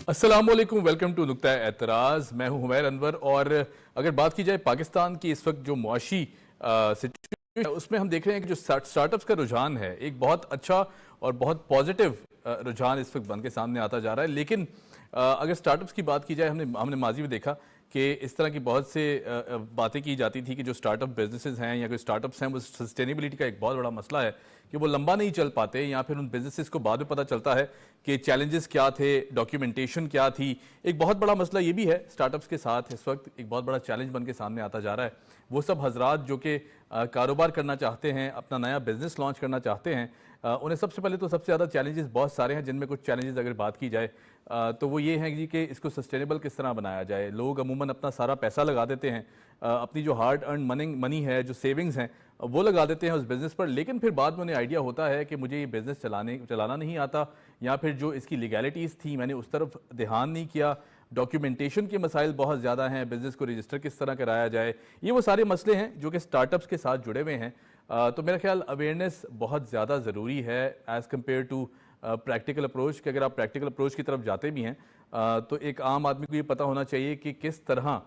السلام علیکم، welcome to نقطہ اعتراض. میں ہوں حمیر انور. اور اگر بات کی جائے پاکستان کی اس وقت جو معاشی سچویشن ہے اس میں ہم دیکھ رہے ہیں کہ جو سٹارٹ اپس کا رجحان ہے ایک بہت اچھا اور بہت پازیٹیو رجحان اس وقت بن کے سامنے آتا جا رہا ہے. لیکن اگر سٹارٹ اپس کی بات کی جائے ہم نے ماضی میں دیکھا کہ اس طرح کی بہت سے باتیں کی جاتی تھی کہ جو سٹارٹ اپ بزنسز ہیں یا کوئی سٹارٹ اپس ہیں وہ سسٹینیبلٹی کا ایک بہت بڑا مسئلہ ہے کہ وہ لمبا نہیں چل پاتے، یا پھر ان بزنسز کو بعد میں پتہ چلتا ہے کہ چیلنجز کیا تھے، ڈاکیومنٹیشن کیا تھی. ایک بہت بڑا مسئلہ یہ بھی ہے سٹارٹ اپس کے ساتھ اس وقت ایک بہت بڑا چیلنج بن کے سامنے آتا جا رہا ہے. وہ سب حضرات جو کہ کاروبار کرنا چاہتے ہیں، اپنا نیا بزنس لانچ کرنا چاہتے ہیں، انہیں سب سے پہلے تو سب سے زیادہ چیلنجز بہت سارے ہیں. جن میں کچھ چیلنجز اگر بات کی جائے تو وہ یہ ہیں جی کہ اس کو سسٹینیبل کس طرح بنایا جائے. لوگ عموماً اپنا سارا پیسہ لگا دیتے ہیں، اپنی جو ہارڈ ارن منی ہے، جو سیونگز ہیں وہ لگا دیتے ہیں اس بزنس پر. لیکن پھر بعد میں انہیں آئیڈیا ہوتا ہے کہ مجھے یہ بزنس چلانا نہیں آتا، یا پھر جو اس کی لیگیلٹیز تھیں میں نے اس طرف دھیان نہیں کیا. ڈاکیومنٹیشن کے مسائل بہت زیادہ ہیں، بزنس کو رجسٹر کس طرح کرایا جائے، یہ وہ سارے مسئلے ہیں جو کہ سٹارٹ اپس کے ساتھ جڑے ہوئے ہیں. تو میرا خیال اویئرنیس بہت زیادہ ضروری ہے as compare to practical approach. کہ اگر آپ پریکٹیکل اپروچ کی طرف جاتے بھی ہیں تو ایک عام آدمی کو یہ پتہ ہونا چاہیے کہ کس طرح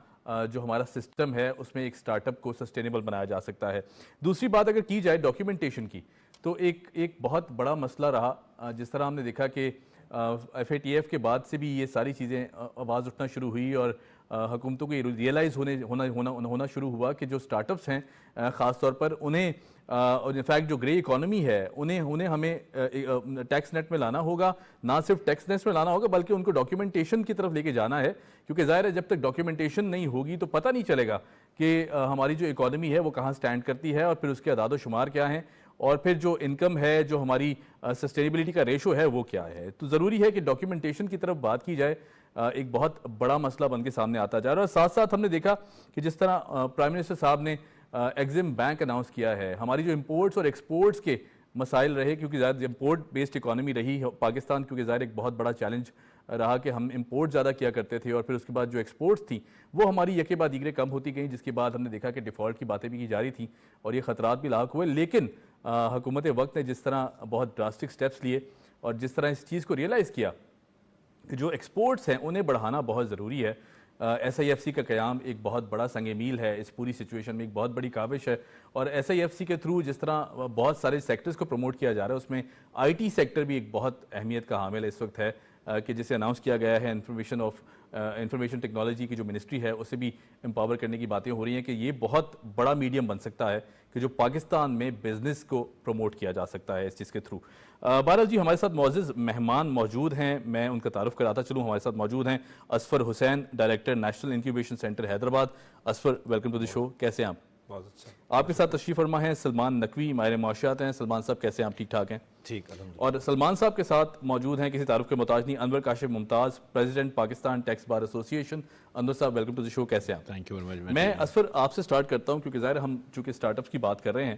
جو ہمارا سسٹم ہے اس میں ایک سٹارٹ اپ کو سسٹینیبل بنایا جا سکتا ہے. دوسری بات اگر کی جائے ڈاکیومنٹیشن کی تو ایک بہت بڑا مسئلہ رہا. جس طرح ہم نے دیکھا کہ FATF کے بعد سے بھی یہ ساری چیزیں آواز اٹھنا شروع ہوئی اور حکومتوں کو یہ ریئلائز ہونا شروع ہوا کہ جو سٹارٹ اپس ہیں خاص طور پر انہیں انفیکٹ جو گرے اکانومی ہے انہیں ہمیں ٹیکس نیٹ میں لانا ہوگا. نہ صرف ٹیکس نیٹ میں لانا ہوگا بلکہ ان کو ڈاکیومنٹیشن کی طرف لے کے جانا ہے. کیونکہ ظاہر ہے جب تک ڈاکیومنٹیشن نہیں ہوگی تو پتہ نہیں چلے گا کہ ہماری جو اکانومی ہے وہ کہاں سٹینڈ کرتی ہے اور پھر اس کے اعداد و شمار کیا ہیں، اور پھر جو انکم ہے، جو ہماری سسٹینیبلٹی کا ریشو ہے وہ کیا ہے. تو ضروری ہے کہ ڈاکیومنٹیشن کی طرف بات کی جائے. ایک بہت بڑا مسئلہ بن کے سامنے آتا جا رہا ہے. اور ساتھ ساتھ ہم نے دیکھا کہ جس طرح پرائم منسٹر صاحب نے ایگزم بینک اناؤنس کیا ہے، ہماری جو امپورٹس اور ایکسپورٹس کے مسائل رہے، کیونکہ زیادہ امپورٹ بیسڈ اکانومی رہی پاکستان، کیونکہ ظاہر ایک بہت بڑا چیلنج رہا کہ ہم امپورٹ زیادہ کیا کرتے تھے اور پھر اس کے بعد جو ایکسپورٹس تھیں وہ ہماری یکے بعد دیگرے کم ہوتی گئیں، جس کے بعد ہم نے دیکھا کہ ڈیفالٹ کی باتیں بھی کی جا رہی تھیں اور یہ خطرات بھی لاحق ہوئے. لیکن حکومت وقت نے جس طرح بہت ڈراسٹک سٹیپس لیے اور جس طرح اس چیز کو ریئلائز کیا کہ جو ایکسپورٹس ہیں انہیں بڑھانا بہت ضروری ہے. SIFC کا قیام ایک بہت بڑا سنگ میل ہے اس پوری سچویشن میں، ایک بہت بڑی کاوش ہے. اور SIFC کے تھرو جس طرح بہت سارے سیکٹرز کو پروموٹ کیا جا رہا ہے اس میں IT سیکٹر بھی ایک بہت اہمیت کا حامل اس وقت ہے کہ جسے اناؤنس کیا گیا ہے. انفارمیشن ٹیکنالوجی کی جو منسٹری ہے اسے بھی امپاور کرنے کی باتیں ہو رہی ہیں کہ یہ بہت بڑا میڈیم بن سکتا ہے کہ جو پاکستان میں بزنس کو پروموٹ کیا جا سکتا ہے اس چیز کے تھرو. بہرحال جی ہمارے ساتھ معزز مہمان موجود ہیں، میں ان کا تعارف کراتا چلوں. ہمارے ساتھ موجود ہیں Asfar Hussain, director national incubation centre Hyderabad. Asfar, welcome to the show. کیسے ہیں آپ؟ بہت اچھا. آپ کے ساتھ تشریف فرما ہیں سلمان نقوی، ماہر معاشیات ہیں. سلمان صاحب کیسے ہیں آپ؟ ٹھیک ٹھاک ہیں؟ ٹھیک الحمدللہ. اور سلمان صاحب کے ساتھ موجود ہیں کسی تعارف کے محتاج نہیں انور کاشف ممتاز، پریزیڈنٹ پاکستان ٹیکس بار ایسوسی ایشن. انور صاحب ویلکم ٹو دی شو. کیسے ہیں آپ؟ Thank you very much. میں اصفر آپ سے سٹارٹ کرتا ہوں کیونکہ ظاہر ہم چونکہ سٹارٹ اپس کی بات کر رہے ہیں.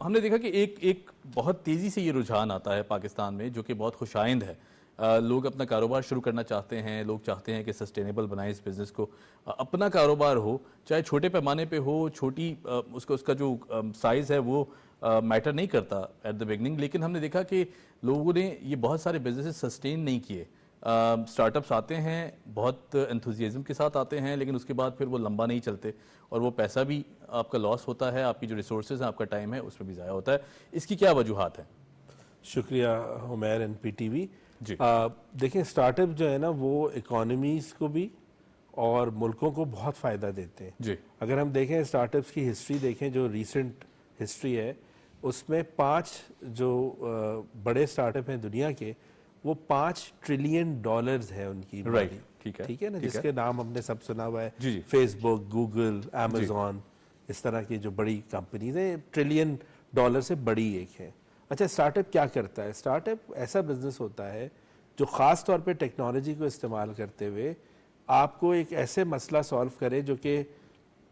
ہم نے دیکھا کہ ایک بہت تیزی سے یہ رجحان آتا ہے پاکستان میں جو کہ بہت خوش آئند ہے. لوگ اپنا کاروبار شروع کرنا چاہتے ہیں، لوگ چاہتے ہیں کہ سسٹینیبل بنائیں اس بزنس کو. اپنا کاروبار ہو چاہے چھوٹے پیمانے پہ ہو، چھوٹی اس کا جو سائز ہے وہ میٹر نہیں کرتا ایٹ دا بگننگ. لیکن ہم نے دیکھا کہ لوگوں نے یہ بہت سارے بزنسز سسٹین نہیں کیے. سٹارٹ اپس آتے ہیں بہت انتھوزیازم کے ساتھ آتے ہیں لیکن اس کے بعد پھر وہ لمبا نہیں چلتے اور وہ پیسہ بھی آپ کا لاس ہوتا ہے، آپ کی جو ریسورسز ہیں، آپ کا ٹائم ہے اس میں بھی ضائع ہوتا ہے. اس کی کیا وجوہات ہیں؟ شکریہ حمیر NPTV. جی دیکھیں سٹارٹ اپ جو ہے نا وہ اکانومیز کو بھی اور ملکوں کو بہت فائدہ دیتے ہیں. جی اگر ہم دیکھیں سٹارٹ اپس کی ہسٹری دیکھیں جو ریسنٹ ہسٹری ہے اس میں 5 جو بڑے سٹارٹ اپ ہیں دنیا کے وہ $5 ٹریلین ہیں ان کی. رائٹ، ٹھیک ہے نا، جس کے نام ہم نے سب سنا ہوا ہے. جی فیس بک، گوگل، امیزون، اس طرح کی جو بڑی کمپنیز ہیں $1 ٹریلین سے بڑی ایک ہے. اچھا سٹارٹ اپ کیا کرتا ہے؟ سٹارٹ اپ ایسا بزنس ہوتا ہے جو خاص طور پہ ٹیکنالوجی کو استعمال کرتے ہوئے آپ کو ایک ایسے مسئلہ سالو کرے جو کہ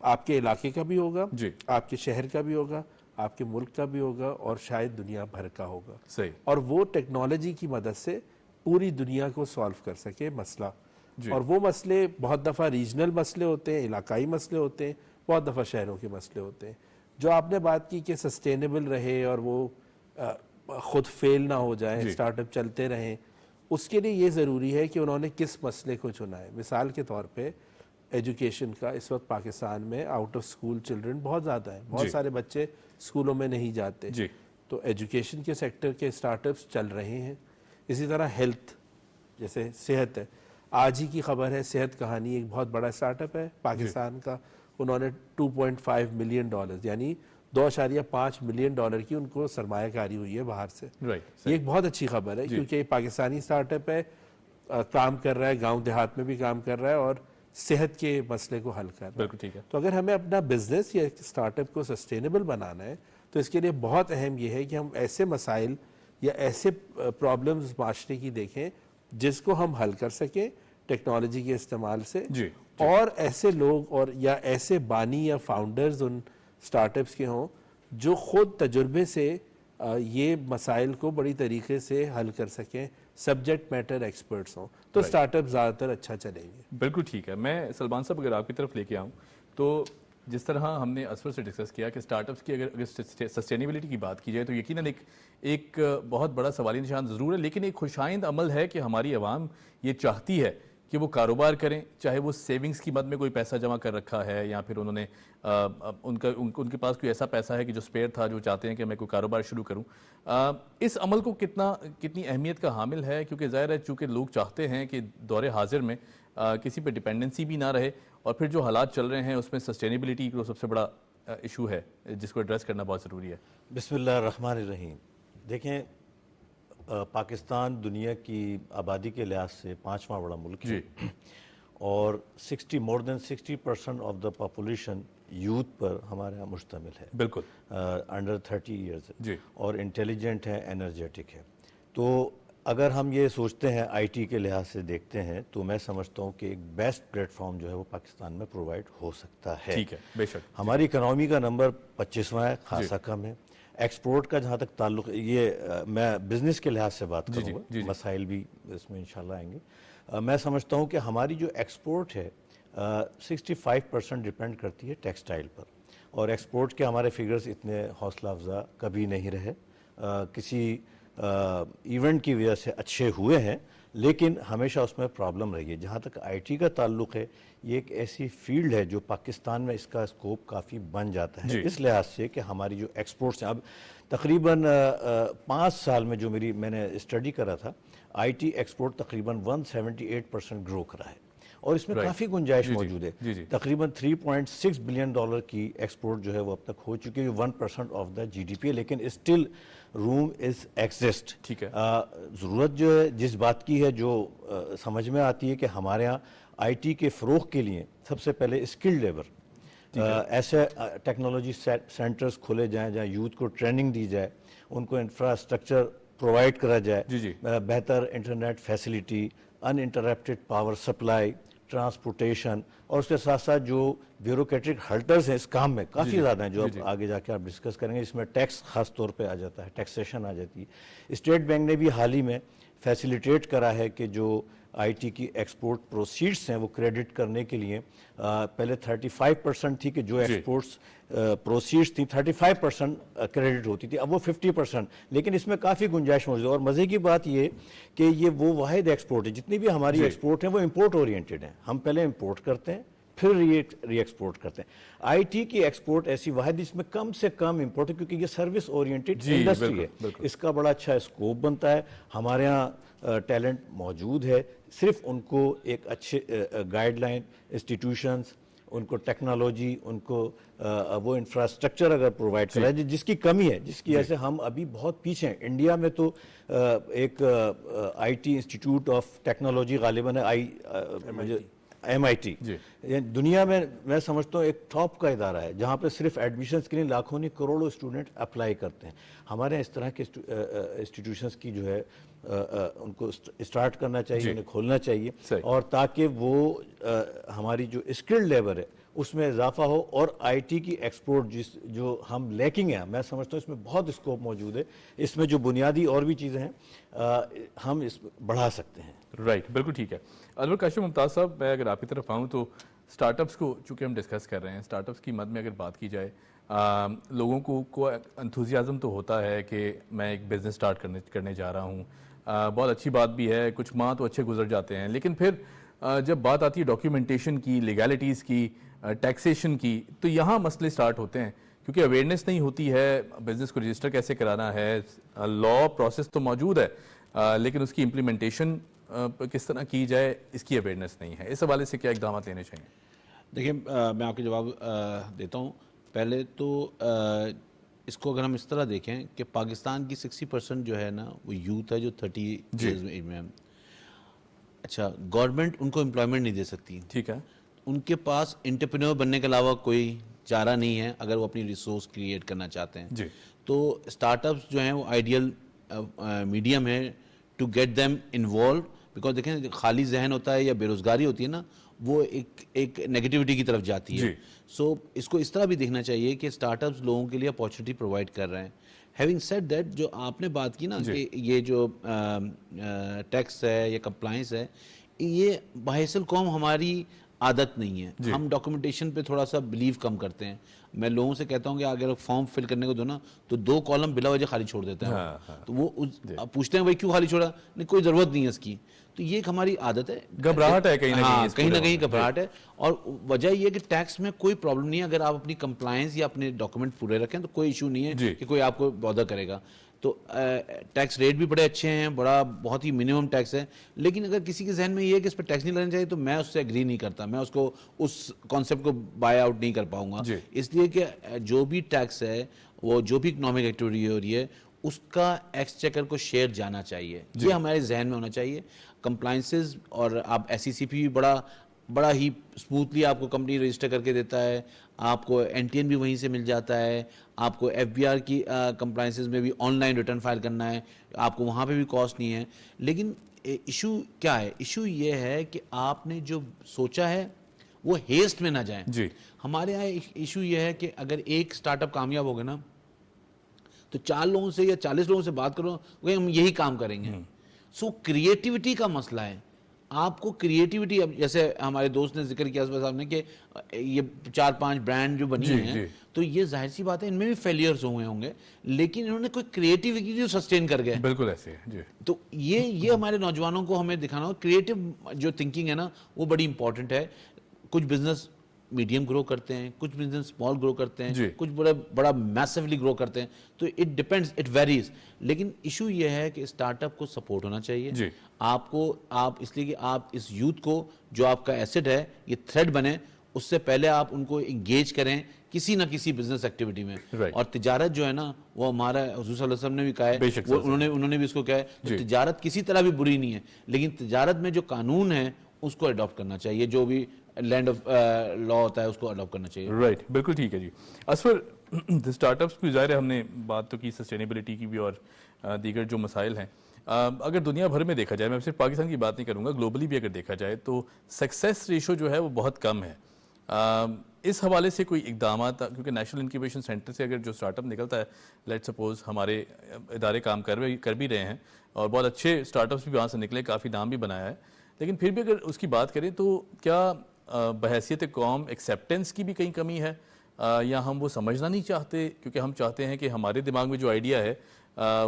آپ کے علاقے کا بھی ہوگا، آپ کے شہر کا بھی ہوگا، آپ کے ملک کا بھی ہوگا اور شاید دنیا بھر کا ہوگا. صحیح. اور وہ ٹیکنالوجی کی مدد سے پوری دنیا کو سالو کر سکے مسئلہ. اور وہ مسئلے بہت دفعہ ریجنل مسئلے ہوتے ہیں، علاقائی مسئلے ہوتے ہیں، بہت دفعہ شہروں کے مسئلے ہوتے ہیں. جو آپ نے بات کی کہ سسٹینیبل رہے اور وہ خود فیل نہ ہو جائیں، سٹارٹ اپ چلتے رہیں، اس کے لیے یہ ضروری ہے کہ انہوں نے کس مسئلے کو چنا ہے. مثال کے طور پہ ایجوکیشن کا اس وقت پاکستان میں آؤٹ آف اسکول چلڈرن بہت زیادہ ہیں, بہت سارے بچے اسکولوں میں نہیں جاتے. جی تو ایجوکیشن کے سیکٹر کے اسٹارٹ اپس چل رہے ہیں. اسی طرح ہیلتھ, جیسے صحت ہے, آج ہی کی خبر ہے صحت کہانی ایک بہت بڑا اسٹارٹ اپ ہے پاکستان کا. انہوں نے $2.5 ملین یعنی $2.5 ملین کی ان کو سرمایہ کاری ہوئی ہے باہر سے. یہ ایک بہت اچھی خبر ہے کیونکہ یہ پاکستانی اسٹارٹ اپ ہے, کام کر رہا ہے, گاؤں دیہات میں بھی کام کر رہا ہے اور صحت کے مسئلے کو حل کر رہا ہے. بالکل ٹھیک ہے. تو اگر ہمیں اپنا بزنس یا اسٹارٹ اپ کو سسٹینیبل بنانا ہے تو اس کے لیے بہت اہم یہ ہے کہ ہم ایسے مسائل یا ایسے پرابلمز معاشرے کی دیکھیں جس کو ہم حل کر سکیں ٹیکنالوجی کے استعمال سے, اور ایسے لوگ اور یا ایسے بانی یا فاؤنڈرز ان اسٹارٹ اپس کے ہوں جو خود تجربے سے یہ مسائل کو بڑی طریقے سے حل کر سکیں, سبجیکٹ میٹر ایکسپرٹس ہوں, تو اسٹارٹ اپ زیادہ تر اچھا چلیں گے. بالکل ٹھیک ہے. میں سلمان صاحب اگر آپ کی طرف لے کے آؤں تو جس طرح ہم نے اسفر سے ڈسکس کیا کہ اسٹارٹ اپس کی اگر سسٹینیبلٹی کی بات کی جائے تو یقیناً ایک بہت بڑا سوالی نشان ضرور ہے, لیکن ایک خوشائند عمل ہے کہ ہماری عوام یہ چاہتی ہے کہ وہ کاروبار کریں, چاہے وہ سیونگز کی مد میں کوئی پیسہ جمع کر رکھا ہے یا پھر انہوں نے ان کے پاس کوئی ایسا پیسہ ہے کہ جو اسپیئر تھا, جو چاہتے ہیں کہ میں کوئی کاروبار شروع کروں. اس عمل کو کتنی اہمیت کا حامل ہے, کیونکہ ظاہر ہے چونکہ لوگ چاہتے ہیں کہ دور حاضر میں کسی پہ ڈپینڈنسی بھی نہ رہے, اور پھر جو حالات چل رہے ہیں اس میں سسٹینیبلٹی کو سب سے بڑا ایشو ہے جس کو ایڈریس کرنا بہت ضروری ہے. بسم اللہ الرحمن الرحیم. دیکھیں, پاکستان دنیا کی آبادی کے لحاظ سے 5واں بڑا ملک ہے, اور more than 60% of the population youth پر ہمارے یہاں مشتمل ہے. بالکل. انڈر 30 ایئرز, اور انٹیلیجنٹ ہے, انرجیٹک ہے. تو اگر ہم یہ سوچتے ہیں آئی ٹی کے لحاظ سے دیکھتے ہیں تو میں سمجھتا ہوں کہ ایک بیسٹ پلیٹ فارم جو ہے وہ پاکستان میں پرووائڈ ہو سکتا ہے. ٹھیک ہے, بے شک. ہماری اکنامی کا نمبر 25واں ہے, خاصا کم ہے. ایکسپورٹ کا جہاں تک تعلق, یہ میں بزنس کے لحاظ سے بات کروں گا, مسائل بھی اس میں انشاءاللہ آئیں گے. میں سمجھتا ہوں کہ ہماری جو ایکسپورٹ ہے 65% ڈیپینڈ کرتی ہے ٹیکسٹائل پر, اور ایکسپورٹ کے ہمارے فگرز اتنے حوصلہ افزا کبھی نہیں رہے. کسی ایونٹ کی وجہ سے اچھے ہوئے ہیں لیکن ہمیشہ اس میں پرابلم رہی ہے. جہاں تک آئی ٹی کا تعلق ہے, یہ ایک ایسی فیلڈ ہے جو پاکستان میں اس کا اسکوپ کافی بن جاتا ہے, اس لحاظ سے کہ ہماری جو ایکسپورٹس ہیں, اب تقریباً 5 سال میں جو میں نے اسٹڈی کرا تھا, آئی ٹی ایکسپورٹ تقریباً 178% گرو کرا ہے, اور اس میں کافی گنجائش موجود ہے. تقریباً $3.6 بلین کی ایکسپورٹ جو ہے وہ اب تک ہو چکی ہے, 1% of the G D P ہے, لیکن اسٹل روم از ایگزسٹ. ٹھیک ہے. ضرورت جو ہے جس بات کی ہے, جو سمجھ میں آتی ہے کہ ہمارے ہاں آئی ٹی کے فروغ کے لیے سب سے پہلے اسکل لیبر, ایسے ٹیکنالوجی سینٹرز کھولے جائیں جہاں یوتھ کو ٹریننگ دی جائے, ان کو انفراسٹرکچر پرووائڈ کرا جائے, بہتر انٹرنیٹ فیسلٹی, ان انٹرپٹیڈ پاور سپلائی, ٹرانسپورٹیشن, اور اس کے ساتھ ساتھ جو بیوروکریٹک ہلٹرز ہیں اس کام میں کافی زیادہ ہیں, جو اب آگے جا کے آپ ڈسکس کریں گے. اس میں ٹیکس خاص طور پہ آ جاتا ہے, ٹیکسیشن آ جاتی ہے. اسٹیٹ بینک نے بھی حال ہی میں فیسیلیٹیٹ کرا ہے کہ جو آئی ٹی کی ایکسپورٹ پروسیڈس ہیں وہ کریڈٹ کرنے کے لیے, پہلے 35% تھی کہ جو ایکسپورٹس پروسیڈس تھیں 35% کریڈٹ ہوتی تھی, اب وہ 50%, لیکن اس میں کافی گنجائش موجود ہے. اور مزے کی بات یہ کہ یہ وہ واحد ایکسپورٹ ہے, جتنی بھی ہماری ایکسپورٹ ہیں وہ امپورٹ اورینٹیڈ ہیں. ہم پہلے امپورٹ کرتے ہیں پھر ری ایکسپورٹ کرتے ہیں. آئی ٹی کی ایکسپورٹ ایسی واحد جس میں کم سے کم امپورٹ ہے, کیونکہ یہ سروس اورینٹیڈ انڈسٹری ہے, اس کا بڑا اچھا اسکوپ بنتا ہے. ہمارے ہاں ٹیلنٹ موجود ہے, صرف ان کو ایک اچھے گائیڈ لائن, انسٹیٹیوشنز, ان کو ٹیکنالوجی, ان کو وہ انفراسٹرکچر اگر پرووائڈ کرا جائے, جس کی کمی ہے, جس کی وجہ سے ہم ابھی بہت پیچھے ہیں. انڈیا میں تو ایک I T institute of technology غالباً MIT, دنیا میں سمجھتا ہوں ایک ٹاپ کا ادارہ ہے جہاں پہ صرف ایڈمیشنز کے لیے لاکھوں نہیں کروڑوں اسٹوڈنٹ اپلائی کرتے ہیں. ہمارے اس طرح کے انسٹیٹیوشنز کی جو ہے ان کو اسٹارٹ کرنا چاہیے, انہیں کھولنا چاہیے, اور تاکہ وہ ہماری جو اسکلڈ لیبر ہے اس میں اضافہ ہو. اور آئی ٹی کی ایکسپورٹ جو ہم لیکنگ ہیں, میں سمجھتا ہوں اس میں بہت اسکوپ موجود ہے. اس میں جو بنیادی اور بھی چیزیں ہیں ہم اس بڑھا سکتے ہیں. رائٹ, بالکل ٹھیک ہے. انور کاشف ممتاز صاحب, میں اگر آپ کی طرف آؤں تو اسٹارٹ اپس کو چونکہ ہم ڈسکس کر رہے ہیں, اسٹارٹ اپس کی مد میں اگر بات کی جائے, لوگوں کو انتھوزیازم تو ہوتا ہے کہ میں ایک بزنس اسٹارٹ کرنے جا رہا ہوں, بہت اچھی بات بھی ہے, کچھ ماہ تو اچھے گزر جاتے ہیں, لیکن پھر جب بات آتی ہے ڈاکیومنٹیشن کی, لیگیلٹیز کی, ٹیکسیشن کی, تو یہاں مسئلے سٹارٹ ہوتے ہیں, کیونکہ اویئرنیس نہیں ہوتی ہے بزنس کو رجسٹر کیسے کرانا ہے. لا پروسیس تو موجود ہے, لیکن اس کی امپلیمنٹیشن کس طرح کی جائے اس کی اویئرنیس نہیں ہے. اس حوالے سے کیا اقدامات لینے چاہیے؟ دیکھیں میں آپ کے جواب دیتا ہوں. پہلے تو اس کو اگر ہم اس طرح دیکھیں کہ پاکستان کی 60% جو ہے نا وہ یوتھ ہے جو 30 ایئرز میں ایج میں ہے. اچھا, گورنمنٹ ان کو امپلائمنٹ نہیں دے سکتی, ٹھیک ہے, ان کے پاس انٹرپرینور بننے کے علاوہ کوئی چارہ نہیں ہے اگر وہ اپنی ریسورس کریٹ کرنا چاہتے ہیں. جی, تو اسٹارٹ اپس جو ہیں وہ آئیڈیل میڈیم ہے to get them involved, because دیکھیں خالی ذہن ہوتا ہے یا بے روزگاری ہوتی ہے نا, وہ ایک نیگیٹیوٹی کی طرف جاتی ہے. سو اس کو اس طرح بھی دیکھنا چاہیے کہ اسٹارٹ اپس لوگوں کے لیے اپارچونیٹی پرووائڈ کر رہے ہیں. ہیونگ سیڈ دیٹ, جو آپ نے بات کی نا کہ یہ جو ٹیکس ہے یا کمپلائنس ہے, یہ بحیث القوم ہماری عادت نہیں ہے. ہم ڈاکومنٹیشن پہ تھوڑا سا بلیو کم کرتے ہیں. میں لوگوں سے کہتا ہوں کہ اگر فارم فل کرنے کو دو نا تو 2 کالم بلا وجہ خالی چھوڑ دیتا ہے, تو وہ پوچھتے ہیں بھائی کیوں خالی چھوڑا, نہیں کوئی ضرورت نہیں ہے اس کی. تو یہ ایک ہماری عادت ہے, گھبراہٹ ہے کہیں نہ کہیں گھبراہٹ ہے. اور وجہ یہ ہے کہ ٹیکس میں کوئی پرابلم نہیں ہے, اگر آپ اپنی کمپلائنس یا اپنے ڈاکومنٹ پورے رکھیں تو کوئی ایشو نہیں ہے کہ کوئی آپ کو بادر کرے گا. تو ٹیکس ریٹ بھی بڑے اچھے ہیں, بہت ہی منیمم ٹیکس ہے. لیکن اگر کسی کے ذہن میں یہ ہے کہ اس پہ ٹیکس نہیں لگنا چاہیے تو میں اس سے ایگری نہیں کرتا, میں اس کو اس کانسیپٹ کو بائی آؤٹ نہیں کر پاؤں گا. اس لیے کہ جو بھی ٹیکس ہے, وہ جو بھی اکنامک ایکٹیویٹی ہو رہی ہے, اس کا ایکسچیکر کو شیئر جانا چاہیے. یہ ہمارے ذہن میں ہونا چاہیے. کمپلائنسز اور آپ ایس سی سی پی بھی بڑا ہی اسموتھلی آپ کو کمپنی رجسٹر کر کے دیتا ہے. آپ کو این ٹی این بھی وہیں سے مل جاتا ہے. آپ کو ایف بی آر کی کمپلائنسز میں بھی آن لائن ریٹرن فائل کرنا ہے, آپ کو وہاں پہ بھی کاسٹ نہیں ہے. لیکن ایشو کیا ہے؟ ایشو یہ ہے کہ آپ نے جو سوچا ہے وہ ہیسٹ میں نہ جائیں. ہمارے یہاں ایشو یہ ہے کہ اگر ایک اسٹارٹ اپ کامیاب ہوگا نا تو 4 لوگوں سے یا 40 لوگوں سے بات کرو کہ ہم یہی کام کریں گے. سو کریٹیوٹی کا مسئلہ ہے. آپ کو کریٹیوٹی, اب جیسے ہمارے دوست نے ذکر کیا صاحب نے کہ یہ 4-5 برانڈ جو بنی ہیں, تو یہ ظاہر سی بات ہے ان میں بھی فیلیئرز ہوئے ہوں گے, لیکن انہوں نے کوئی کریٹیوٹی سسٹین کر گئے. بالکل ایسے ہے. تو یہ ہمارے نوجوانوں کو ہمیں دکھانا ہو. کریٹو جو تھنکنگ ہے نا وہ بڑی امپورٹنٹ ہے. کچھ بزنس میڈیم گرو کرتے ہیں, کچھ بزنس اسمال گرو کرتے ہیں, کچھ بڑا میسیولی گرو کرتے ہیں. تو اٹ ڈپینڈز, اٹ ویریز. لیکن ایشو یہ ہے کہ اسٹارٹ اپ کو سپورٹ ہونا چاہیے. آپ اس لیے کہ آپ اس یوتھ کو جو آپ کا ایسٹ ہے یہ تھریڈ بنے, اس سے پہلے آپ ان کو انگیج کریں کسی نہ کسی بزنس ایکٹیویٹی میں. اور تجارت جو ہے نا وہ ہمارا حضور صلی اللہ علیہ وسلم نے بھی کہا ہے, انہوں نے بھی اس کو کہا ہے, تجارت کسی طرح بھی بری نہیں ہے, لیکن تجارت میں جو قانون ہے اس کو اڈاپٹ کرنا چاہیے. جو بھی لینڈ آف لا ہوتا ہے اس کو اڈاپٹ کرنا چاہیے. رائٹ, بالکل ٹھیک ہے جی. اسفر, اسٹارٹ اپس بھی ظاہر ہے ہم نے بات تو کی سسٹینیبلٹی کی بھی اور دیگر جو مسائل ہیں. اگر دنیا بھر میں دیکھا جائے, میں صرف پاکستان کی بات نہیں کروں گا, گلوبلی بھی اگر دیکھا جائے تو سکسیس ریشو جو ہے وہ بہت کم ہے. اس حوالے سے کوئی اقدامات, کیونکہ نیشنل انکیوبیشن سینٹر سے اگر جو اسٹارٹ اپ نکلتا ہے, لیٹ سپوز ہمارے ادارے کام کر بھی رہے ہیں اور بہت اچھے اسٹارٹ اپس بھی وہاں سے نکلے, کافی نام بھی بنایا ہے, لیکن پھر بھی اگر اس کی بات کریں تو کیا بحیثیت قوم ایکسیپٹنس کی بھی کہیں کمی ہے, یا ہم وہ سمجھنا نہیں چاہتے کیونکہ ہم چاہتے ہیں کہ ہمارے دماغ میں جو آئیڈیا ہے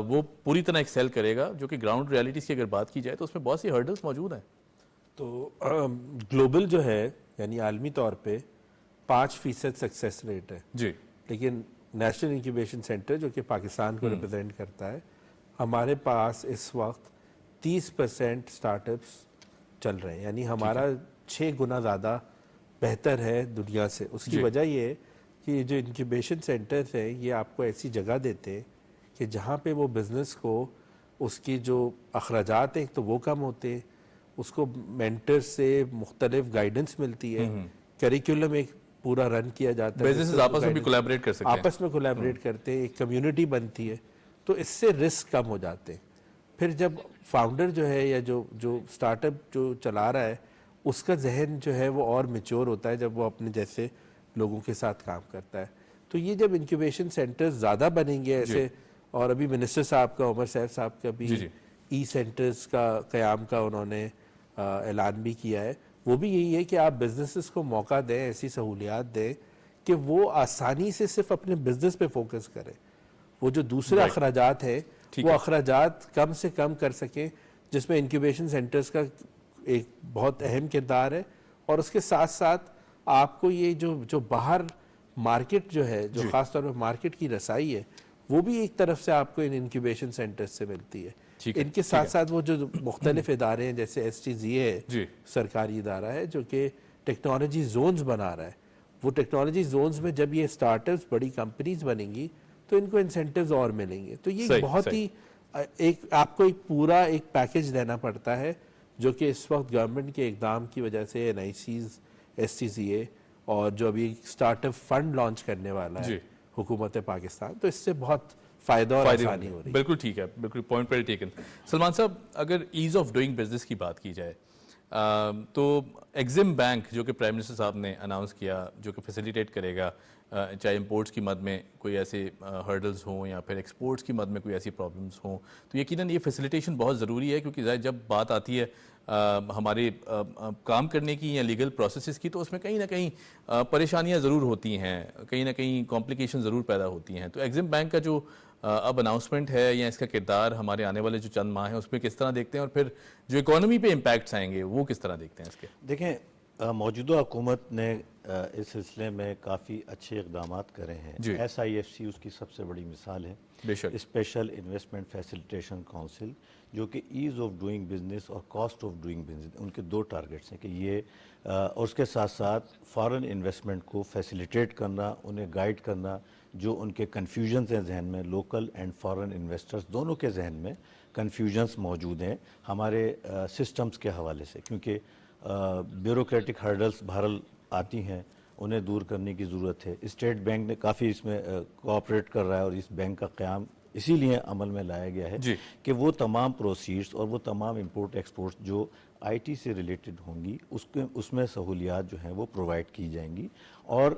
وہ پوری طرح ایکسیل کرے گا, جو کہ گراؤنڈ ریالٹیز کی اگر بات کی جائے تو اس میں بہت سی ہرڈلز موجود ہیں. تو گلوبل جو ہے یعنی عالمی طور پہ 5% سکسیس ریٹ ہے. لیکن نیشنل انکیوبیشن سینٹر جو کہ پاکستان کو ریپرزینٹ کرتا ہے, ہمارے پاس اس وقت 30% سٹارٹ اپس چل رہے ہیں, یعنی ہمارا 6 گنا زیادہ بہتر ہے دنیا سے. اس کی وجہ یہ ہے کہ جو انکیوبیشن سینٹرز ہیں یہ آپ کو ایسی جگہ دیتے ہیں کہ جہاں پہ وہ بزنس کو اس کی جو اخراجات ہیں تو وہ کم ہوتے ہیں, اس کو مینٹر سے مختلف گائیڈنس ملتی ہے, کریکولم ایک پورا رن کیا جاتا ہے, بزنس آپس میں بھی کولیبریٹ کر سکتے ہیں, آپس میں کولیبریٹ کرتے ہیں, ایک کمیونٹی بنتی ہے, تو اس سے رسک کم ہو جاتے ہیں. پھر جب فاؤنڈر جو ہے یا جو سٹارٹ اپ جو چلا رہا ہے اس کا ذہن جو ہے وہ اور میچور ہوتا ہے جب وہ اپنے جیسے لوگوں کے ساتھ کام کرتا ہے. تو یہ جب انکیوبیشن سینٹرز زیادہ بنیں گے ایسے, اور ابھی منسٹر صاحب کا, عمر سیف صاحب کا بھی ای سینٹرز کا قیام کا انہوں نے اعلان بھی کیا ہے, وہ بھی یہی ہے کہ آپ بزنسز کو موقع دیں, ایسی سہولیات دیں کہ وہ آسانی سے صرف اپنے بزنس پہ فوکس کریں. وہ جو دوسرے اخراجات ہیں وہ اخراجات کم سے کم کر سکیں، جس میں انکیوبیشن سینٹرز کا ایک بہت اہم کردار ہے. اور اس کے ساتھ ساتھ آپ کو یہ جو باہر مارکیٹ جو ہے، جو خاص طور پہ مارکیٹ کی رسائی ہے، وہ بھی ایک طرف سے آپ کو ان انکیوبیشن سینٹرز سے ملتی ہے. ان کے ساتھ ساتھ وہ جو مختلف ادارے ہیں جیسے STZA ہے، سرکاری ادارہ ہے جو کہ ٹیکنالوجی زونز بنا رہا ہے. وہ ٹیکنالوجی زونز میں جب یہ سٹارٹ اپس بڑی کمپنیز بنیں گی تو ان کو انسینٹیوز اور ملیں گے. تو یہ بہت ہی آپ کو ایک پورا ایک پیکج دینا پڑتا ہے، جو کہ اس وقت گورنمنٹ کے اقدام کی وجہ سے NICs، STZA اور جو ابھی سٹارٹ اپ فنڈ لانچ کرنے والا ہے حکومت پاکستان، تو اس سے بہت فائدہ اور آسانی ہو رہی ہے. بالکل ٹھیک ہے، بالکل پوائنٹ ویل ٹیکن. سلمان صاحب، اگر ایز آف ڈوئنگ بزنس کی بات کی جائے تو ایگزم بینک جو کہ پرائم منسٹر صاحب نے اناؤنس کیا، جو کہ فیسیلیٹیٹ کرے گا چاہے امپورٹس کی مد میں کوئی ایسے ہرڈلز ہوں یا پھر ایکسپورٹس کی مد میں کوئی ایسی پرابلمس ہوں، تو یقیناً یہ فیسیلیٹیشن بہت ضروری ہے. کیونکہ جب بات آتی ہے ہمارے کام کرنے کی یا لیگل پروسیسز کی، تو اس میں کہیں نہ کہیں پریشانیاں ضرور ہوتی ہیں، کہیں نہ کہیں کمپلیکیشن ضرور پیدا ہوتی ہیں. تو ایگزم بینک کا جو اب اناؤنسمنٹ ہے یا اس کا کردار ہمارے آنے والے جو چند ماہ ہیں اس میں کس طرح دیکھتے ہیں، اور پھر جو اکانومی پہ امپیکٹس آئیں گے وہ کس طرح دیکھتے ہیں اس کے؟ دیکھیں، موجودہ حکومت نے اس سلسلے میں کافی اچھے اقدامات کرے ہیں. SIFC اس کی سب سے بڑی مثال ہے. اسپیشل انویسٹمنٹ فیسیلیٹیشن کونسل، جو کہ ایز آف ڈوئنگ بزنس اور کاسٹ آف ڈوئنگ بزنس، ان کے دو ٹارگٹس ہیں کہ یہ اور اس کے ساتھ ساتھ فارن انویسٹمنٹ کو فیسیلیٹیٹ کرنا، انہیں گائیڈ کرنا. جو ان کے کنفیوژنز ہیں ذہن میں، لوکل اینڈ فارن انویسٹرز دونوں کے ذہن میں کنفیوژنز موجود ہیں ہمارے سسٹمز کے حوالے سے، کیونکہ بیوروکریٹک ہرڈلز بہرحال آتی ہیں، انہیں دور کرنے کی ضرورت ہے. اسٹیٹ بینک نے کافی اس میں کوآپریٹ کر رہا ہے، اور اس بینک کا قیام اسی لیے عمل میں لایا گیا ہے کہ وہ تمام پروسیڈز اور وہ تمام امپورٹ ایکسپورٹس جو IT سے ریلیٹڈ ہوں گی اس میں سہولیات جو ہیں وہ پرووائڈ کی جائیں گی. اور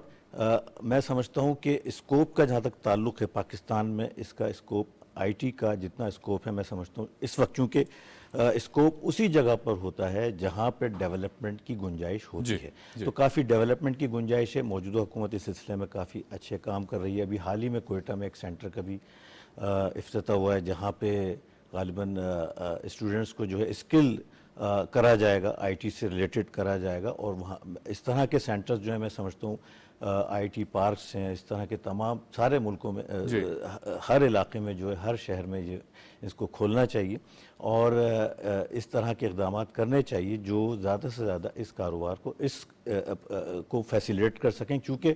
میں سمجھتا ہوں کہ اسکوپ کا جہاں تک تعلق ہے پاکستان میں، اس کا اسکوپ IT کا جتنا اسکوپ ہے، میں سمجھتا ہوں اس وقت چونکہ اسکوپ اسی جگہ پر ہوتا ہے جہاں پہ ڈیولپمنٹ کی گنجائش ہوتی ہے. تو کافی ڈیولپمنٹ کی گنجائش ہے. موجودہ حکومت اس سلسلے میں کافی اچھے کام کر رہی ہے. ابھی حال ہی میں کوئٹہ میں ایک سینٹر کا بھی افتتاح ہوا ہے، جہاں پہ غالباً اسٹوڈنٹس کو جو ہے اسکل کرا جائے گا، IT سے ریلیٹڈ کرا جائے گا. اور وہاں اس طرح کے سینٹرز جو ہیں، میں سمجھتا ہوں IT پارکس ہیں، اس طرح کے تمام سارے ملکوں میں ہر علاقے میں جو ہے، ہر شہر میں اس کو کھولنا چاہیے اور اس طرح کے اقدامات کرنے چاہیے جو زیادہ سے زیادہ اس کاروبار کو فیسیلیٹ کر سکیں. چونکہ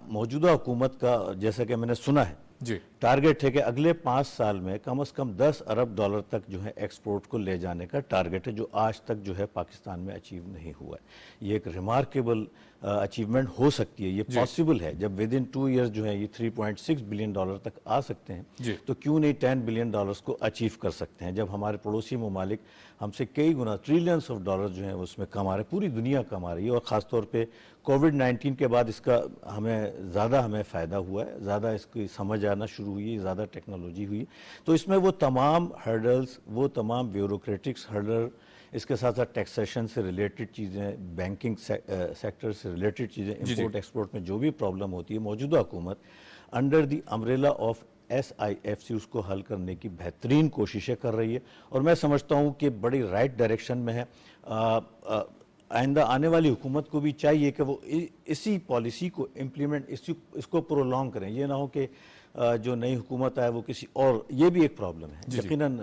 موجودہ حکومت کا جیسا کہ میں نے سنا ہے ٹارگٹ ہے کہ اگلے 5 سال میں کم از کم $10 ارب تک جو ہے ایکسپورٹ کو لے جانے کا ٹارگٹ ہے، جو آج تک جو ہے پاکستان میں اچیو نہیں ہوا ہے. یہ ایک ریمارکیبل اچیومنٹ ہو سکتی ہے، یہ پاسبل ہے. جب ود ان 2 ایئرز جو ہے یہ $3.6 بلین تک آ سکتے ہیں، تو کیوں نہیں $10 بلین کو اچیو کر سکتے ہیں، جب ہمارے پڑوسی ممالک ہم سے کئی گنا ٹریلینز آف ڈالر جو ہیں اس میں کما رہے، پوری دنیا کما رہی ہے. اور خاص طور پہ کووڈ-19 کے بعد اس کا ہمیں فائدہ ہوا ہے، زیادہ اس کی سمجھ آنا شروع ہوئی، زیادہ ٹیکنالوجی ہوئی. تو اس میں وہ تمام ہرڈلز، وہ تمام بیوروکریٹکس ہرڈل، اس کے ساتھ ساتھ ٹیکسیشن سے ریلیٹڈ چیزیں، بینکنگ سیکٹر سے ریلیٹڈ چیزیں، امپورٹ ایکسپورٹ میں جو بھی پرابلم ہوتی ہے، موجودہ حکومت under the umbrella of SIFC اس کو حل کرنے کی بہترین کوششیں کر رہی ہے. اور میں سمجھتا ہوں کہ بڑی رائٹ ڈائریکشن میں ہے. آئندہ آنے والی حکومت کو بھی چاہیے کہ وہ اسی پالیسی کو امپلیمنٹ، اس کو پرولونگ کریں. یہ نہ ہو کہ جو نئی حکومت آئے وہ کسی اور، یہ بھی ایک پرابلم ہے. یقیناً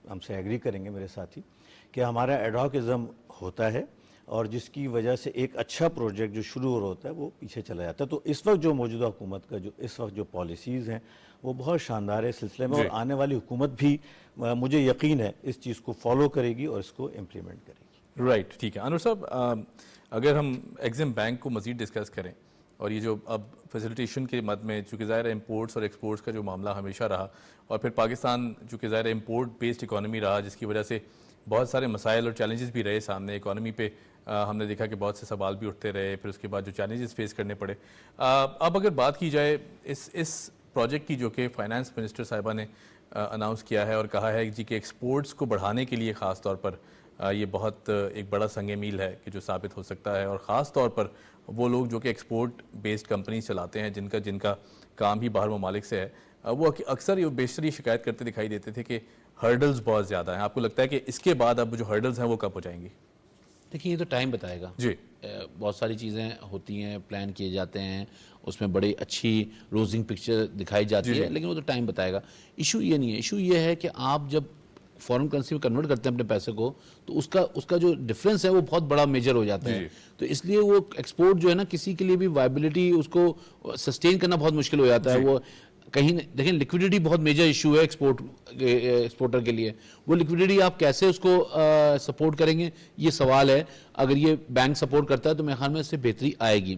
ہم سے ایگری کریں گے میرے ساتھی کہ ہمارا ایڈہاکزم ہوتا ہے، اور جس کی وجہ سے ایک اچھا پروجیکٹ جو شروع ہو رہا ہوتا ہے وہ پیچھے چلا جاتا ہے. تو اس وقت جو موجودہ حکومت کا جو اس وقت جو پالیسیز ہیں وہ بہت شاندار ہے اس سلسلے میں. اور آنے والی حکومت بھی مجھے یقین ہے اس چیز کو فالو کرے گی اور اس کو امپلیمنٹ کرے گی. رائٹ، ٹھیک ہے. انور صاحب، اگر ہم ایگزم بینک کو مزید ڈسکس کریں، اور یہ جو اب فیسیلیٹیشن کے مد میں، چونکہ ظاہر امپورٹس اور ایکسپورٹس کا جو معاملہ ہمیشہ رہا، اور پھر پاکستان چونکہ ظاہر امپورٹ بیسڈ اکانومی رہا، جس کی وجہ سے بہت سارے مسائل اور چیلنجز بھی رہے سامنے اکانومی پہ. ہم نے دیکھا کہ بہت سے سوال بھی اٹھتے رہے، پھر اس کے بعد جو چیلنجز فیس کرنے پڑے. اب اگر بات کی جائے اس پروجیکٹ کی جو کہ فائنانس منسٹر صاحبہ نے اناؤنس کیا ہے اور کہا ہے جی کہ ایکسپورٹس کو بڑھانے کے لیے خاص طور پر یہ بہت ایک بڑا سنگ میل ہے کہ جو ثابت ہو سکتا ہے. اور خاص طور پر وہ لوگ جو کہ ایکسپورٹ بیسڈ کمپنیز چلاتے ہیں، جن کا کام ہی باہر ممالک سے ہے، وہ اکثر یہ بیشتر یہ شکایت کرتے دکھائی دیتے تھے کہ ہرڈلز بہت زیادہ ہیں. آپ کو لگتا ہے کہ اس کے بعد اب جو ہرڈلز ہیں وہ کب ہو جائیں گی؟ دیکھیے یہ تو ٹائم بتائے گا. جی بہت ساری چیزیں ہوتی ہیں, پلان کیے جاتے ہیں, اس میں بڑی اچھی روزنگ پکچر دکھائی جاتی ہے, لیکن وہ تو ٹائم بتائے گا. ایشو یہ نہیں ہے, ایشو یہ ہے کہ آپ جب فورن کرنسی میں کنورٹ کرتے ہیں اپنے پیسے کو تو اس کا جو ڈفرینس ہے وہ بہت بڑا میجر ہو جاتا ہے. تو اس لیے وہ ایکسپورٹ جو ہے نا, کسی کے لیے بھی وائبلٹی اس کو سسٹین کرنا بہت مشکل ہو جاتا ہے. وہ کہیں دیکھیں لیکویڈیٹی بہت میجر ایشو ہے ایکسپورٹر کے لیے. وہ لیکویڈیٹی آپ کیسے اس کو سپورٹ کریں گے یہ سوال ہے. اگر یہ بینک سپورٹ کرتا ہے تو میرے خیال میں اس سے بہتری آئے گی.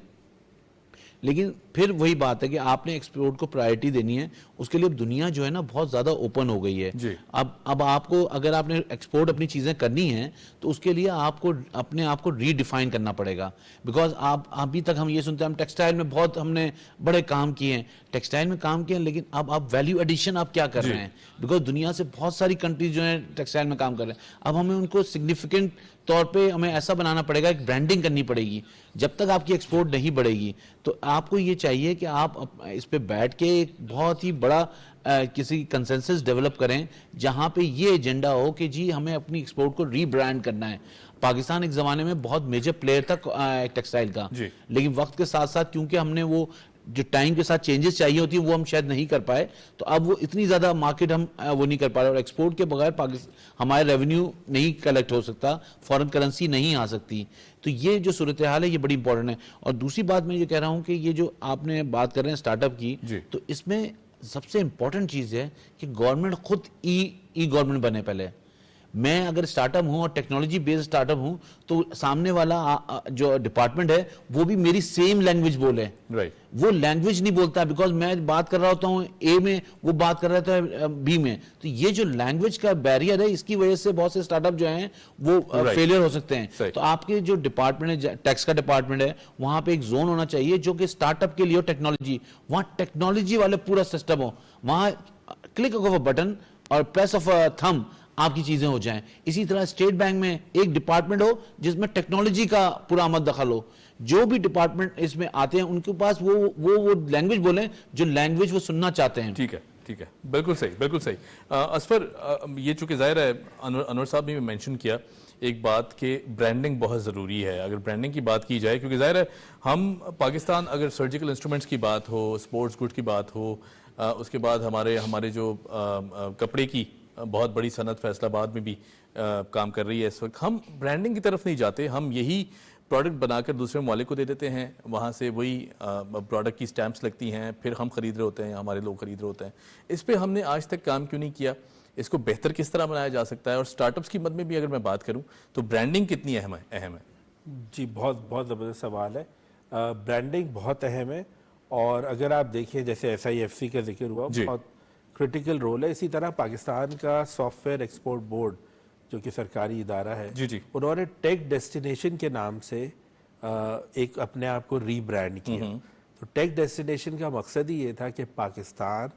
لیکن پھر وہی بات ہے کہ آپ نے ایکسپورٹ کو پرائرٹی دینی ہے. اس کے لیے اب دنیا جو ہے نا بہت زیادہ اوپن ہو گئی ہے. اب آپ کو اگر آپ نے ایکسپورٹ اپنی چیزیں کرنی ہیں تو اس کے لیے آپ کو اپنے آپ کو ری ڈیفائن کرنا پڑے گا. بیکاز آپ ابھی تک ہم یہ سنتے ہیں ہم ٹیکسٹائل میں بہت ہم نے بڑے کام کیے ہیں, ٹیکسٹائل میں کام کیے ہیں, لیکن اب آپ ویلیو ایڈیشن آپ کیا کر رہے ہیں؟ بیکاز دنیا سے بہت ساری کنٹریز جو ہیں ٹیکسٹائل میں کام کر رہے ہیں. اب ہمیں ان کو سگنیفیکنٹ طور پہ ہمیں ایسا بنانا پڑے گا, ایک برانڈنگ کرنی پڑے گی. جب تک آپ کی ایکسپورٹ نہیں بڑھے گی تو آپ کو یہ چاہیے کہ آپ اس پہ بیٹھ کے ایک بہت ہی بڑا کسی کنسنسس ڈیولپ کریں جہاں پہ یہ ایجنڈا ہو کہ جی ہمیں اپنی ایکسپورٹ کو ری برانڈ کرنا ہے. پاکستان ایک زمانے میں بہت میجر پلیئر تھا ٹیکسٹائل کا, لیکن وقت کے ساتھ ساتھ کیونکہ ہم نے وہ جو ٹائم کے ساتھ چینجز چاہیے ہوتی ہیں وہ ہم شاید نہیں کر پائے, تو اب وہ اتنی زیادہ مارکیٹ ہم وہ نہیں کر پا رہے. اور ایکسپورٹ کے بغیر ہمارے ریونیو نہیں کلیکٹ ہو سکتا, فورن کرنسی نہیں آ سکتی. تو یہ جو صورتحال ہے یہ بڑی امپورٹنٹ ہے. اور دوسری بات میں یہ کہہ رہا ہوں کہ یہ جو آپ نے بات کر رہے ہیں اسٹارٹ اپ کی, تو اس میں سب سے امپورٹنٹ چیز ہے کہ گورنمنٹ خود ای گورنمنٹ بنے. پہلے میں اگر اسٹارٹ اپ ہوں اور ٹیکنالوجی بیسڈ اسٹارٹ اپ ہوں تو سامنے والا جو ڈپارٹمنٹ ہے وہ بھی میری سیم لینگویج بولے. وہ لینگویج نہیں بولتا بیکاز میں بات کر رہا ہوتا ہوں اے میں, وہ بات کر رہا ہوتا ہے بی میں. تو یہ جو لینگویج کا بیریئر ہے اس کی وجہ سے بہت سے اسٹارٹ اپ جو ہیں وہ فیلئر ہو سکتے ہیں. تو آپ کے جو ڈپارٹمنٹ ہے, ٹیکس کا ڈپارٹمنٹ ہے, وہاں پہ ایک زون ہونا چاہیے جو کہ اسٹارٹ اپ کے لیے ٹیکنالوجی, وہاں ٹیکنالوجی والے پورا سسٹم ہو. وہاں کلک آف اے بٹن اور پریس آف اے تھم آپ کی چیزیں ہو جائیں. اسی طرح اسٹیٹ بینک میں ایک ڈپارٹمنٹ ہو جس میں ٹیکنالوجی کا پورا آمد دخل ہو. جو بھی ڈپارٹمنٹ اس میں آتے ہیں ان کے پاس وہ لینگویج بولیں جو لینگویج وہ سننا چاہتے ہیں. ٹھیک ہے, بالکل صحیح, بالکل صحیح. اسفر, یہ چونکہ ظاہر ہے انور صاحب نے بھی مینشن کیا ایک بات کہ برانڈنگ بہت ضروری ہے. اگر برانڈنگ کی بات کی جائے, کیونکہ ظاہر ہے ہم پاکستان اگر سرجیکل انسٹرومنٹس کی بات ہو, اسپورٹس گڈ کی بات ہو, اس کے بعد ہمارے جو کپڑے کی بہت بڑی صنعت فیصل آباد میں بھی کام کر رہی ہے اس وقت, ہم برانڈنگ کی طرف نہیں جاتے. ہم یہی پروڈکٹ بنا کر دوسرے ممالک کو دے دیتے ہیں, وہاں سے وہی پروڈکٹ کی سٹیمپس لگتی ہیں, پھر ہم خرید رہے ہوتے ہیں, ہمارے لوگ خرید رہے ہوتے ہیں. اس پہ ہم نے آج تک کام کیوں نہیں کیا؟ اس کو بہتر کس طرح بنایا جا سکتا ہے؟ اور سٹارٹ اپس کی مد میں بھی اگر میں بات کروں تو برانڈنگ کتنی اہم ہے؟ جی بہت بہت زبردست سوال ہے. برانڈنگ بہت اہم ہے, اور اگر آپ دیکھیں جیسے SIFC کا ذکر ہوا, بہت کرٹیکل رول ہے. اسی طرح پاکستان کا سافٹ ویئر ایکسپورٹ بورڈ جو کہ سرکاری ادارہ ہے, انہوں نے ٹیک ڈیسٹینیشن کے نام سے ایک اپنے آپ کو ری برانڈ کیا. تو ٹیک ڈیسٹینیشن کا مقصد ہی یہ تھا کہ پاکستان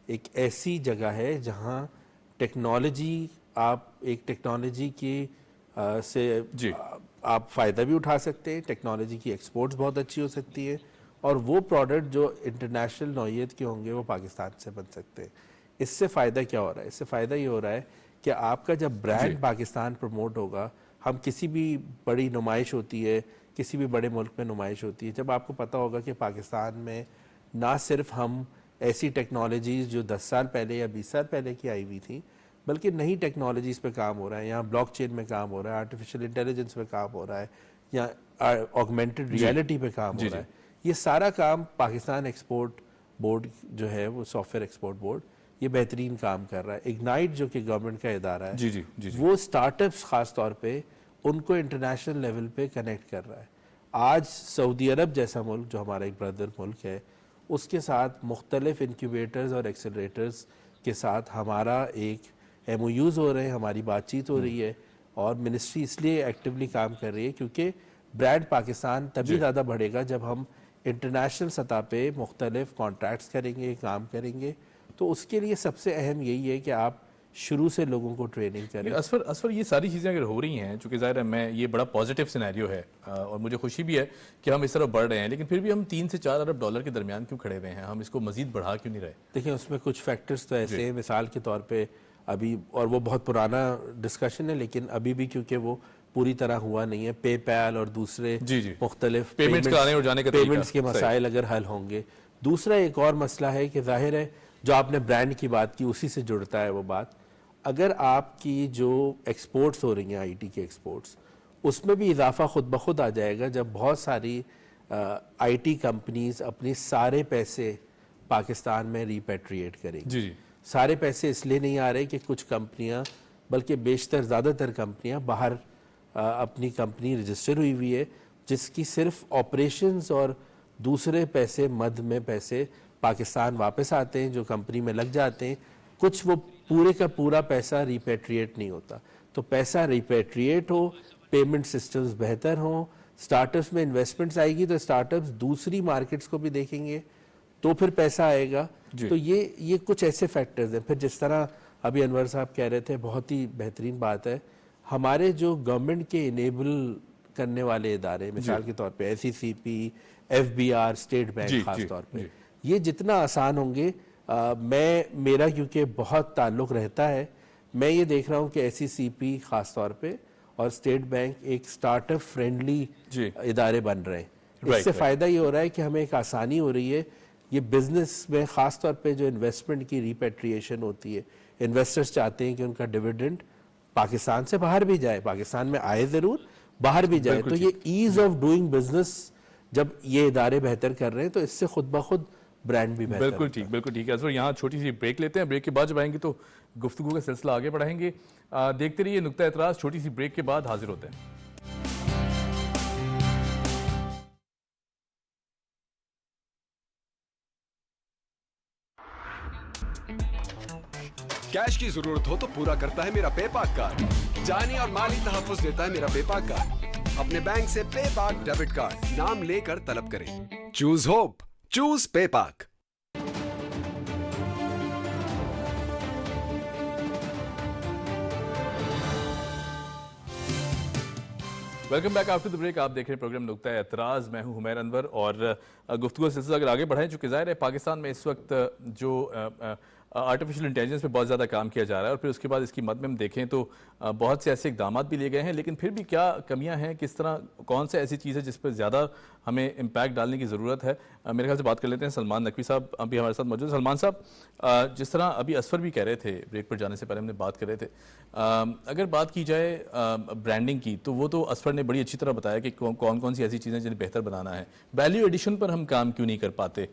ایک ایسی جگہ ہے جہاں ٹیکنالوجی, آپ ایک ٹیکنالوجی کی سے آپ فائدہ بھی اٹھا سکتے ہیں, ٹیکنالوجی کی ایکسپورٹس بہت اچھی ہو سکتی ہے, اور وہ پروڈکٹ جو انٹرنیشنل نوعیت کے ہوں گے وہ پاکستان سے بن سکتے ہیں. اس سے فائدہ کیا ہو رہا ہے؟ اس سے فائدہ یہ ہو رہا ہے کہ آپ کا جب برانڈ پاکستان پروموٹ ہوگا, ہم کسی بھی بڑی نمائش ہوتی ہے, کسی بھی بڑے ملک میں نمائش ہوتی ہے, جب آپ کو پتہ ہوگا کہ پاکستان میں نہ صرف ہم ایسی ٹیکنالوجیز جو 10 سال پہلے یا 20 سال پہلے کی آئی ہوئی تھیں, بلکہ نئی ٹیکنالوجیز پہ کام ہو رہا ہے. یہاں بلاک چین میں کام ہو رہا ہے, آرٹیفیشل انٹیلیجنس پہ کام ہو رہا ہے, یا آگمنٹڈ ریئلٹی پہ کام ہو رہا ہے. یہ سارا کام پاکستان ایکسپورٹ بورڈ جو ہے, وہ سافٹ ویئر ایکسپورٹ بورڈ, یہ بہترین کام کر رہا ہے. اگنائٹ جو کہ گورنمنٹ کا ادارہ ہے, وہ سٹارٹ اپس خاص طور پہ ان کو انٹرنیشنل لیول پہ کنیکٹ کر رہا ہے. آج سعودی عرب جیسا ملک جو ہمارا ایک بردر ملک ہے, اس کے ساتھ مختلف انکیوبیٹرز اور ایکسلریٹرز کے ساتھ ہمارا ایک MOUs ہو رہے ہیں, ہماری بات چیت ہو رہی ہے. اور منسٹری اس لیے ایکٹیولی کام کر رہی ہے کیونکہ برانڈ پاکستان تبھی زیادہ بڑھے گا جب ہم انٹرنیشنل سطح پہ مختلف کانٹریکٹس کریں گے, کام کریں گے. تو اس کے لیے سب سے اہم یہی ہے کہ آپ شروع سے لوگوں کو ٹریننگ کریں. اسفر یہ ساری چیزیں اگر ہو رہی ہیں, چونکہ ظاہر ہے میں یہ بڑا پازیٹیو سینیریو ہے اور مجھے خوشی بھی ہے کہ ہم اس طرف بڑھ رہے ہیں, لیکن پھر بھی ہم 3 سے 4 ارب ڈالر کے درمیان کیوں کھڑے ہوئے ہیں؟ ہم اس کو مزید بڑھا کیوں نہیں رہے؟ دیکھیں اس میں کچھ فیکٹرز تو ایسے ہیں, مثال کے طور پہ ابھی, اور وہ بہت پرانا ڈسکشن ہے لیکن ابھی بھی کیونکہ وہ پوری طرح ہوا نہیں ہے, پے پیل اور دوسرے مختلف پیمنٹس کے مسائل اگر حل ہوں گے. دوسرا ایک اور مسئلہ ہے کہ ظاہر ہے جو آپ نے برانڈ کی بات کی اسی سے جڑتا ہے وہ بات, اگر آپ کی جو ایکسپورٹس ہو رہی ہیں آئی ٹی کے ایکسپورٹس, اس میں بھی اضافہ خود بخود آ جائے گا جب بہت ساری آئی ٹی کمپنیز اپنے سارے پیسے پاکستان میں ریپیٹریٹ کریں گی. سارے پیسے اس لیے نہیں آ رہے کہ کچھ کمپنیاں, بلکہ بیشتر زیادہ تر کمپنیاں باہر اپنی کمپنی رجسٹر ہوئی ہوئی ہے جس کی صرف آپریشنز اور دوسرے پیسے مد میں پیسے پاکستان واپس آتے ہیں جو کمپنی میں لگ جاتے ہیں, کچھ وہ پورے کا پورا پیسہ ریپیٹریٹ نہیں ہوتا. تو پیسہ ریپیٹریٹ ہو, پیمنٹ سسٹمز بہتر ہوں, سٹارٹ اپس میں انویسٹمنٹس آئے گی تو سٹارٹ اپس دوسری مارکیٹس کو بھی دیکھیں گے تو پھر پیسہ آئے گا. تو یہ کچھ ایسے فیکٹرز ہیں. پھر جس طرح ابھی انور صاحب کہہ رہے تھے, بہت ہی بہترین بات ہے, ہمارے جو گورنمنٹ کے انیبل کرنے والے ادارے, مثال کے طور پہ SECP, FBR, اسٹیٹ بینک خاص طور پہ, یہ جتنا آسان ہوں گے, میرا کیونکہ بہت تعلق رہتا ہے, میں یہ دیکھ رہا ہوں کہ SECP خاص طور پہ اور اسٹیٹ بینک ایک سٹارٹ اپ فرینڈلی ادارے بن رہے ہیں. اس سے فائدہ یہ ہو رہا ہے کہ ہمیں ایک آسانی ہو رہی ہے. یہ بزنس میں خاص طور پہ جو انویسٹمنٹ کی ریپیٹریشن ہوتی ہے, انویسٹرز چاہتے ہیں کہ ان کا ڈیویڈنڈ پاکستان سے باہر بھی جائے, پاکستان میں آئے ضرور, باہر بھی جائے. تو یہ ایز آف ڈوئنگ بزنس جب یہ ادارے بہتر کر رہے ہیں تو اس سے خود بخود برانڈ بھی بہتر. بالکل ٹھیک, بالکل ٹھیک ہے. سر یہاں چھوٹی سی بریک لیتے ہیں, بریک کے بعد جب آئیں گے تو گفتگو کا سلسلہ آگے بڑھائیں گے. دیکھتے رہیے نقطہ اعتراض, چھوٹی سی بریک کے بعد حاضر ہوتے ہیں. کیش کی ضرورت ہو تو پورا کرتا ہے میرا پے پاک کارڈ. جانی اور مالی تحفظ دیتا ہے میرا پے پاک کارڈ. اپنے بینک سے پے پاک ڈیبٹ کارڈ نام لے کر طلب کریں. چوز ہوپ, چوز پے پاک. Welcome back after the break. آپ دیکھ رہے ہیں پروگرام نقطہ اعتراض, میں ہوں حمیر انور, اور گفتگو کا سلسلہ اگر آگے بڑھائیں, چونکہ ظاہر ہے پاکستان میں اس وقت جو آرٹیفیشل انٹیلیجنس پہ بہت زیادہ کام کیا جا رہا ہے, اور پھر اس کے بعد اس کی مد میں ہم دیکھیں تو بہت سے ایسے اقدامات بھی لیے گئے ہیں, لیکن پھر بھی کیا کمیاں ہیں, کس طرح, کون سے ایسی چیز ہے جس پہ زیادہ ہمیں امپیکٹ ڈالنے کی ضرورت ہے. میرے خیال سے بات کر لیتے ہیں سلمان نقوی صاحب, ابھی ہمارے ساتھ موجود ہیں. سلمان صاحب, جس طرح ابھی اسفر بھی کہہ رہے تھے, بریک پر جانے سے پہلے ہم نے بات کر رہے تھے, اگر بات کی جائے برانڈنگ کی, تو وہ تو اسفر نے بڑی اچھی طرح بتایا کہ کون کون سی ایسی چیزیں جنہیں بہتر بنانا ہے. ویلیو ایڈیشن پر ہم کام کیوں نہیں کر پاتے؟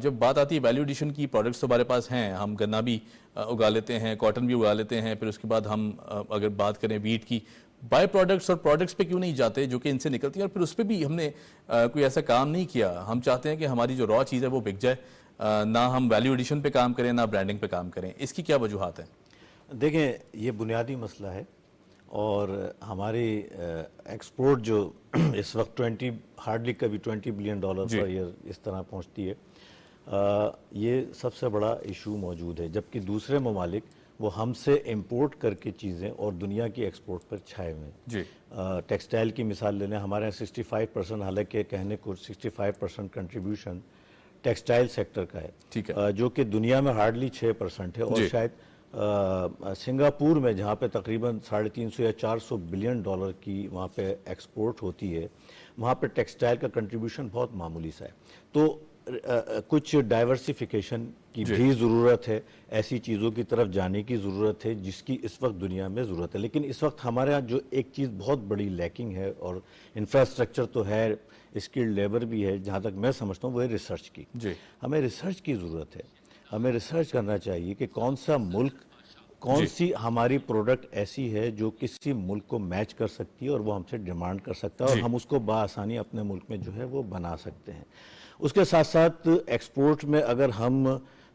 جب بات آتی ہے ویلیو ایڈیشن کی, پروڈکٹس تو ہمارے پاس ہیں, ہم گنا بھی اگا لیتے ہیں, کاٹن بھی اگا لیتے ہیں, پھر اس کے بعد ہم اگر بات کریں ویٹ کی, بائی پروڈکٹس اور پروڈکٹس پہ کیوں نہیں جاتے جو کہ ان سے نکلتی ہیں, اور پھر اس پہ بھی ہم نے کوئی ایسا کام نہیں کیا. ہم چاہتے ہیں کہ ہماری جو را چیز ہے وہ بک جائے, نہ ہم ویلیو ایڈیشن پہ کام کریں, نہ برانڈنگ پہ کام کریں. اس کی کیا وجوہات ہیں؟ دیکھیں, یہ بنیادی مسئلہ ہے, اور ہماری ایکسپورٹ جو اس وقت ہارڈلی کبھی $20 بلین پر ایئر اس طرح پہنچتی ہے, یہ سب سے بڑا ایشو موجود ہے. جبکہ دوسرے ممالک وہ ہم سے امپورٹ کر کے چیزیں اور دنیا کی ایکسپورٹ پر چھائے ہوئے ہیں. ٹیکسٹائل کی مثال لے لیں, ہمارے یہاں 65%, حالانکہ کہنے کو 65% کنٹریبیوشن ٹیکسٹائل سیکٹر کا ہے, جو کہ دنیا میں ہارڈلی 6% ہے. اور شاید سنگاپور میں, جہاں پہ تقریباً $350 یا $400 بلین کی وہاں پہ ایکسپورٹ ہوتی ہے, وہاں پہ ٹیکسٹائل کا کنٹریبیوشن بہت معمولی سا ہے. تو کچھ ڈائیورسیفیکیشن کی بھی ضرورت ہے, ایسی چیزوں کی طرف جانے کی ضرورت ہے جس کی اس وقت دنیا میں ضرورت ہے. لیکن اس وقت ہمارے ہاں جو ایک چیز بہت بڑی لیکنگ ہے, اور انفراسٹرکچر تو ہے, اسکلڈ لیبر بھی ہے, جہاں تک میں سمجھتا ہوں وہ ہے ریسرچ کی. ہمیں ریسرچ کی ضرورت ہے. ہمیں ریسرچ کرنا چاہیے کہ کون سا ملک, کون سی ہماری پروڈکٹ ایسی ہے جو کسی ملک کو میچ کر سکتی ہے اور وہ ہم سے ڈیمانڈ کر سکتا ہے, اور ہم اس کو بآسانی اپنے ملک میں جو ہے وہ بنا سکتے ہیں. اس کے ساتھ ساتھ ایکسپورٹ میں اگر ہم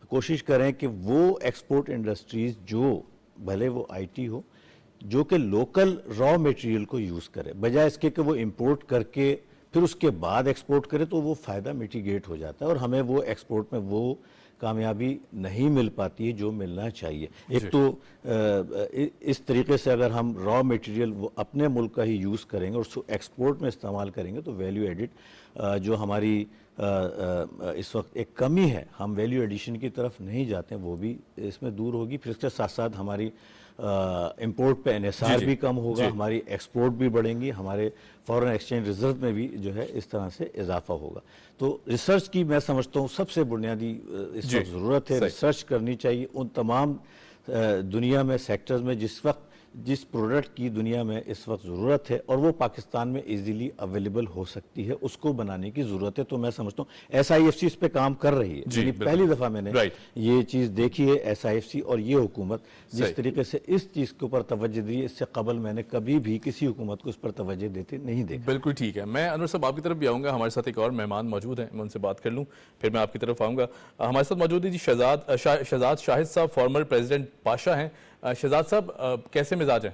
کوشش کریں کہ وہ ایکسپورٹ انڈسٹریز جو بھلے وہ آئی ٹی ہو, جو کہ لوکل را میٹیریل کو یوز کرے, بجائے اس کے کہ وہ امپورٹ کر کے پھر اس کے بعد ایکسپورٹ کرے تو وہ فائدہ میٹیگیٹ ہو جاتا ہے اور ہمیں وہ ایکسپورٹ میں وہ کامیابی نہیں مل پاتی ہے جو ملنا چاہیے. ایک تو اس طریقے سے اگر ہم را میٹیریل وہ اپنے ملک کا ہی یوز کریں گے اور اس کو ایکسپورٹ میں استعمال کریں گے تو ویلیو ایڈڈ جو ہماری اس وقت ایک کمی ہے, ہم ویلیو ایڈیشن کی طرف نہیں جاتے ہیں, وہ بھی اس میں دور ہوگی. پھر اس کے ساتھ ساتھ ہماری امپورٹ پہ انحصار بھی کم ہوگا, ہماری ایکسپورٹ بھی بڑھیں گی, ہمارے فورن ایکسچینج ریزرو میں بھی جو ہے اس طرح سے اضافہ ہوگا. تو ریسرچ کی میں سمجھتا ہوں سب سے بنیادی اس وقت ضرورت ہے. ریسرچ کرنی چاہیے ان تمام دنیا میں سیکٹرز میں جس پروڈکٹ کی دنیا میں اس وقت ضرورت ہے اور وہ پاکستان میں ایزیلی اویلیبل ہو سکتی ہے, اس کو بنانے کی ضرورت ہے. تو میں سمجھتا ہوں SIFC اس پہ کام کر رہی ہے. یعنی پہلی دفعہ میں نے یہ چیز دیکھی ہے SIFC اور یہ حکومت جس طریقے سے اس چیز کے اوپر توجہ دی, اس سے قبل میں نے کبھی بھی کسی حکومت کو اس پر توجہ دیتے نہیں دیکھا. بالکل ٹھیک ہے. میں انور صاحب آپ کی طرف بھی آؤں گا, ہمارے ساتھ ایک اور مہمان موجود ہیں, میں ان سے بات کر لوں پھر میں آپ کی طرف آؤں گا. ہمارے ساتھ موجود ہے جی شہزاد شاہد صاحب, فارمر پریزیڈنٹ پاشا ہیں. شہزاد صاحب کیسے مزاج ہیں؟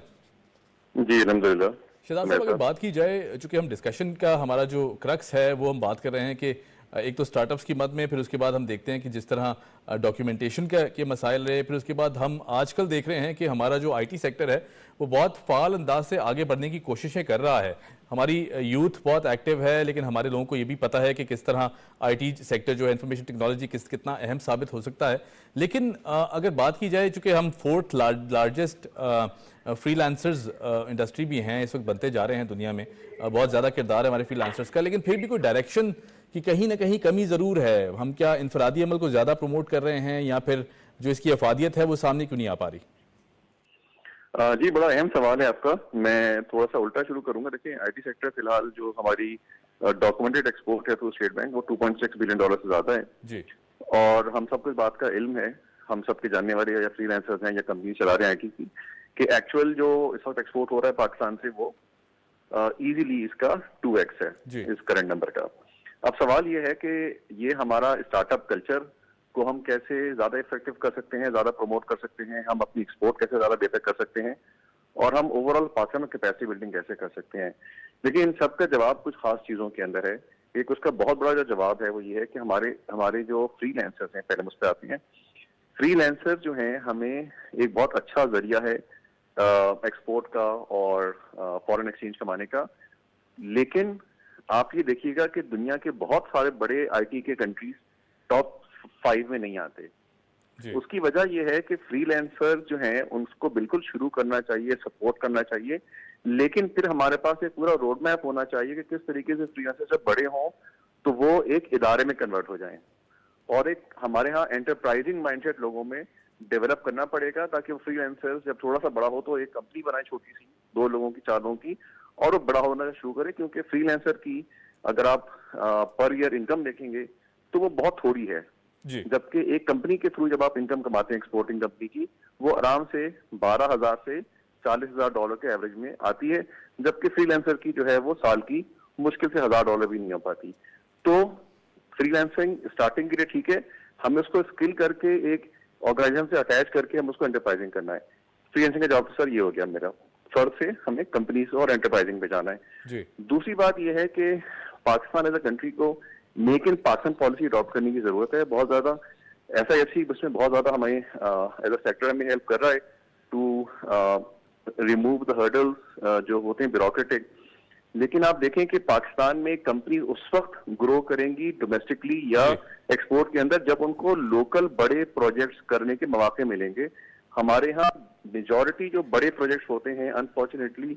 جی الحمدللہ. شہزاد صاحب اگر بات کی جائے, چونکہ ہم ڈسکشن کا ہمارا جو کرکس ہے وہ ہم بات کر رہے ہیں کہ ایک تو سٹارٹ اپس کی مد میں, پھر اس کے بعد ہم دیکھتے ہیں کہ جس طرح ڈاکیومنٹیشن کے مسائل رہے, پھر اس کے بعد ہم آج کل دیکھ رہے ہیں کہ ہمارا جو IT سیکٹر ہے وہ بہت فعال انداز سے آگے بڑھنے کی کوششیں کر رہا ہے. ہماری یوتھ بہت ایکٹیو ہے, لیکن ہمارے لوگوں کو یہ بھی پتہ ہے کہ کس طرح IT سیکٹر جو ہے انفارمیشن ٹیکنالوجی کتنا اہم ثابت ہو سکتا ہے. لیکن اگر بات کی جائے, چونکہ ہم 4th largest free lancers industry بھی ہیں, اس وقت بنتے جا رہے ہیں دنیا میں, بہت زیادہ کردار ہے ہمارے فری لانسرز کا, لیکن پھر بھی کوئی ڈائریکشن کی کہیں نہ کہیں کمی ضرور ہے. ہم کیا انفرادی عمل کو زیادہ پروموٹ کر رہے ہیں, یا پھر جو اس کی افادیت ہے وہ سامنے کیوں نہیں آ پا رہی؟ جی بڑا اہم سوال ہے آپ کا. میں تھوڑا سا الٹا شروع کروں گا. دیکھیں IT سیکٹر فی الحال جو ہماری ڈاکومنٹڈ ایکسپورٹ ہے تھرو اسٹیٹ بینک وہ $2.6 بلین سے زیادہ ہے جی. اور ہم سب کو اس بات کا علم ہے, ہم سب کے جاننے والے یا فری لانسرز ہیں یا کمپنی چلا رہے ہیں IT کی, کہ ایکچوئل جو اس وقت ایکسپورٹ ہو رہا ہے پاکستان سے وہ ایزیلی اس کا 2x ہے اس کرنٹ نمبر کا. اب سوال یہ ہے کہ یہ ہمارا اسٹارٹ اپ کلچر کو ہم کیسے زیادہ افیکٹو کر سکتے ہیں, زیادہ پروموٹ کر سکتے ہیں, ہم اپنی ایکسپورٹ کیسے زیادہ بہتر کر سکتے ہیں, اور ہم اوور آل پاکستان میں کیپیسٹی بلڈنگ کیسے کر سکتے ہیں. لیکن ان سب کا جواب کچھ خاص چیزوں کے اندر ہے. ایک اس کا بہت بڑا جو جواب ہے وہ یہ ہے کہ ہمارے جو فری لانسرز ہیں, پہلے مجھ پہ آتے ہیں, فری لانسر جو ہیں ہمیں ایک بہت اچھا ذریعہ ہے ایکسپورٹ کا اور فورن ایکسچینج کمانے کا. لیکن آپ یہ دیکھیے گا کہ دنیا کے بہت سارے بڑے IT کے کنٹریز ٹاپ 5 میں نہیں آتے. اس کی وجہ یہ ہے کہ فری لانسر جو ہیں ان کو بالکل شروع کرنا چاہیے, سپورٹ کرنا چاہیے, لیکن پھر ہمارے پاس ایک پورا روڈ میپ ہونا چاہیے کہ کس طریقے سے فری لانسر جب بڑے ہوں تو وہ ایک ادارے میں کنورٹ ہو جائیں, اور ایک ہمارے ہاں انٹرپرائزنگ مائنڈ سیٹ لوگوں میں ڈیولپ کرنا پڑے گا, تاکہ وہ فری لانسر جب تھوڑا سا بڑا ہو تو ایک کمپنی بنائے چھوٹی سی, 2 لوگوں کی, 4 لوگوں کی, اور وہ بڑا ہونا شروع کرے. کیونکہ فری لانسر کی اگر آپ پر ایئر انکم دیکھیں گے تو وہ بہت تھوڑی ہے, جبکہ ایک کمپنی کے تھرو جب آپ انکم کماتے ہیں ایکسپورٹنگ کمپنی کی, وہ آرام سے $12,000 سے $40,000 کے ایوریج میں آتی ہے, جبکہ فری لانسر کی جو ہے وہ سال کی مشکل سے $1,000 بھی نہیں ہو پاتی. تو فری لانسنگ اسٹارٹنگ کے لیے ٹھیک ہے, ہمیں اس کو اسکل کر کے ایک آرگنائزیشن سے اٹیچ کر کے ہم اس کو انٹرپرائزنگ کرنا ہے. فری لانسنگ کا جاب سر یہ ہو گیا میرا, فرد سے ہمیں کمپنیز اور انٹرپرائزنگ پہ جانا ہے. دوسری بات یہ ہے کہ پاکستان ایز اے کنٹری کو make in Pakistan policy adopt کرنے کی ضرورت ہے بہت زیادہ. SIFC اس میں بہت زیادہ ہمیں ایز اے سیکٹر ہمیں ہیلپ کر رہا ہے ٹو ریموو دا ہرڈلز جو ہوتے ہیں بیوروکریٹک. لیکن آپ دیکھیں کہ پاکستان میں کمپنی اس وقت گرو کریں گی ڈومیسٹکلی یا ایکسپورٹ کے اندر جب ان کو لوکل بڑے پروجیکٹس کرنے کے مواقع ملیں گے. ہمارے ہاں میجورٹی جو بڑے پروجیکٹس ہوتے ہیں انفارچونیٹلی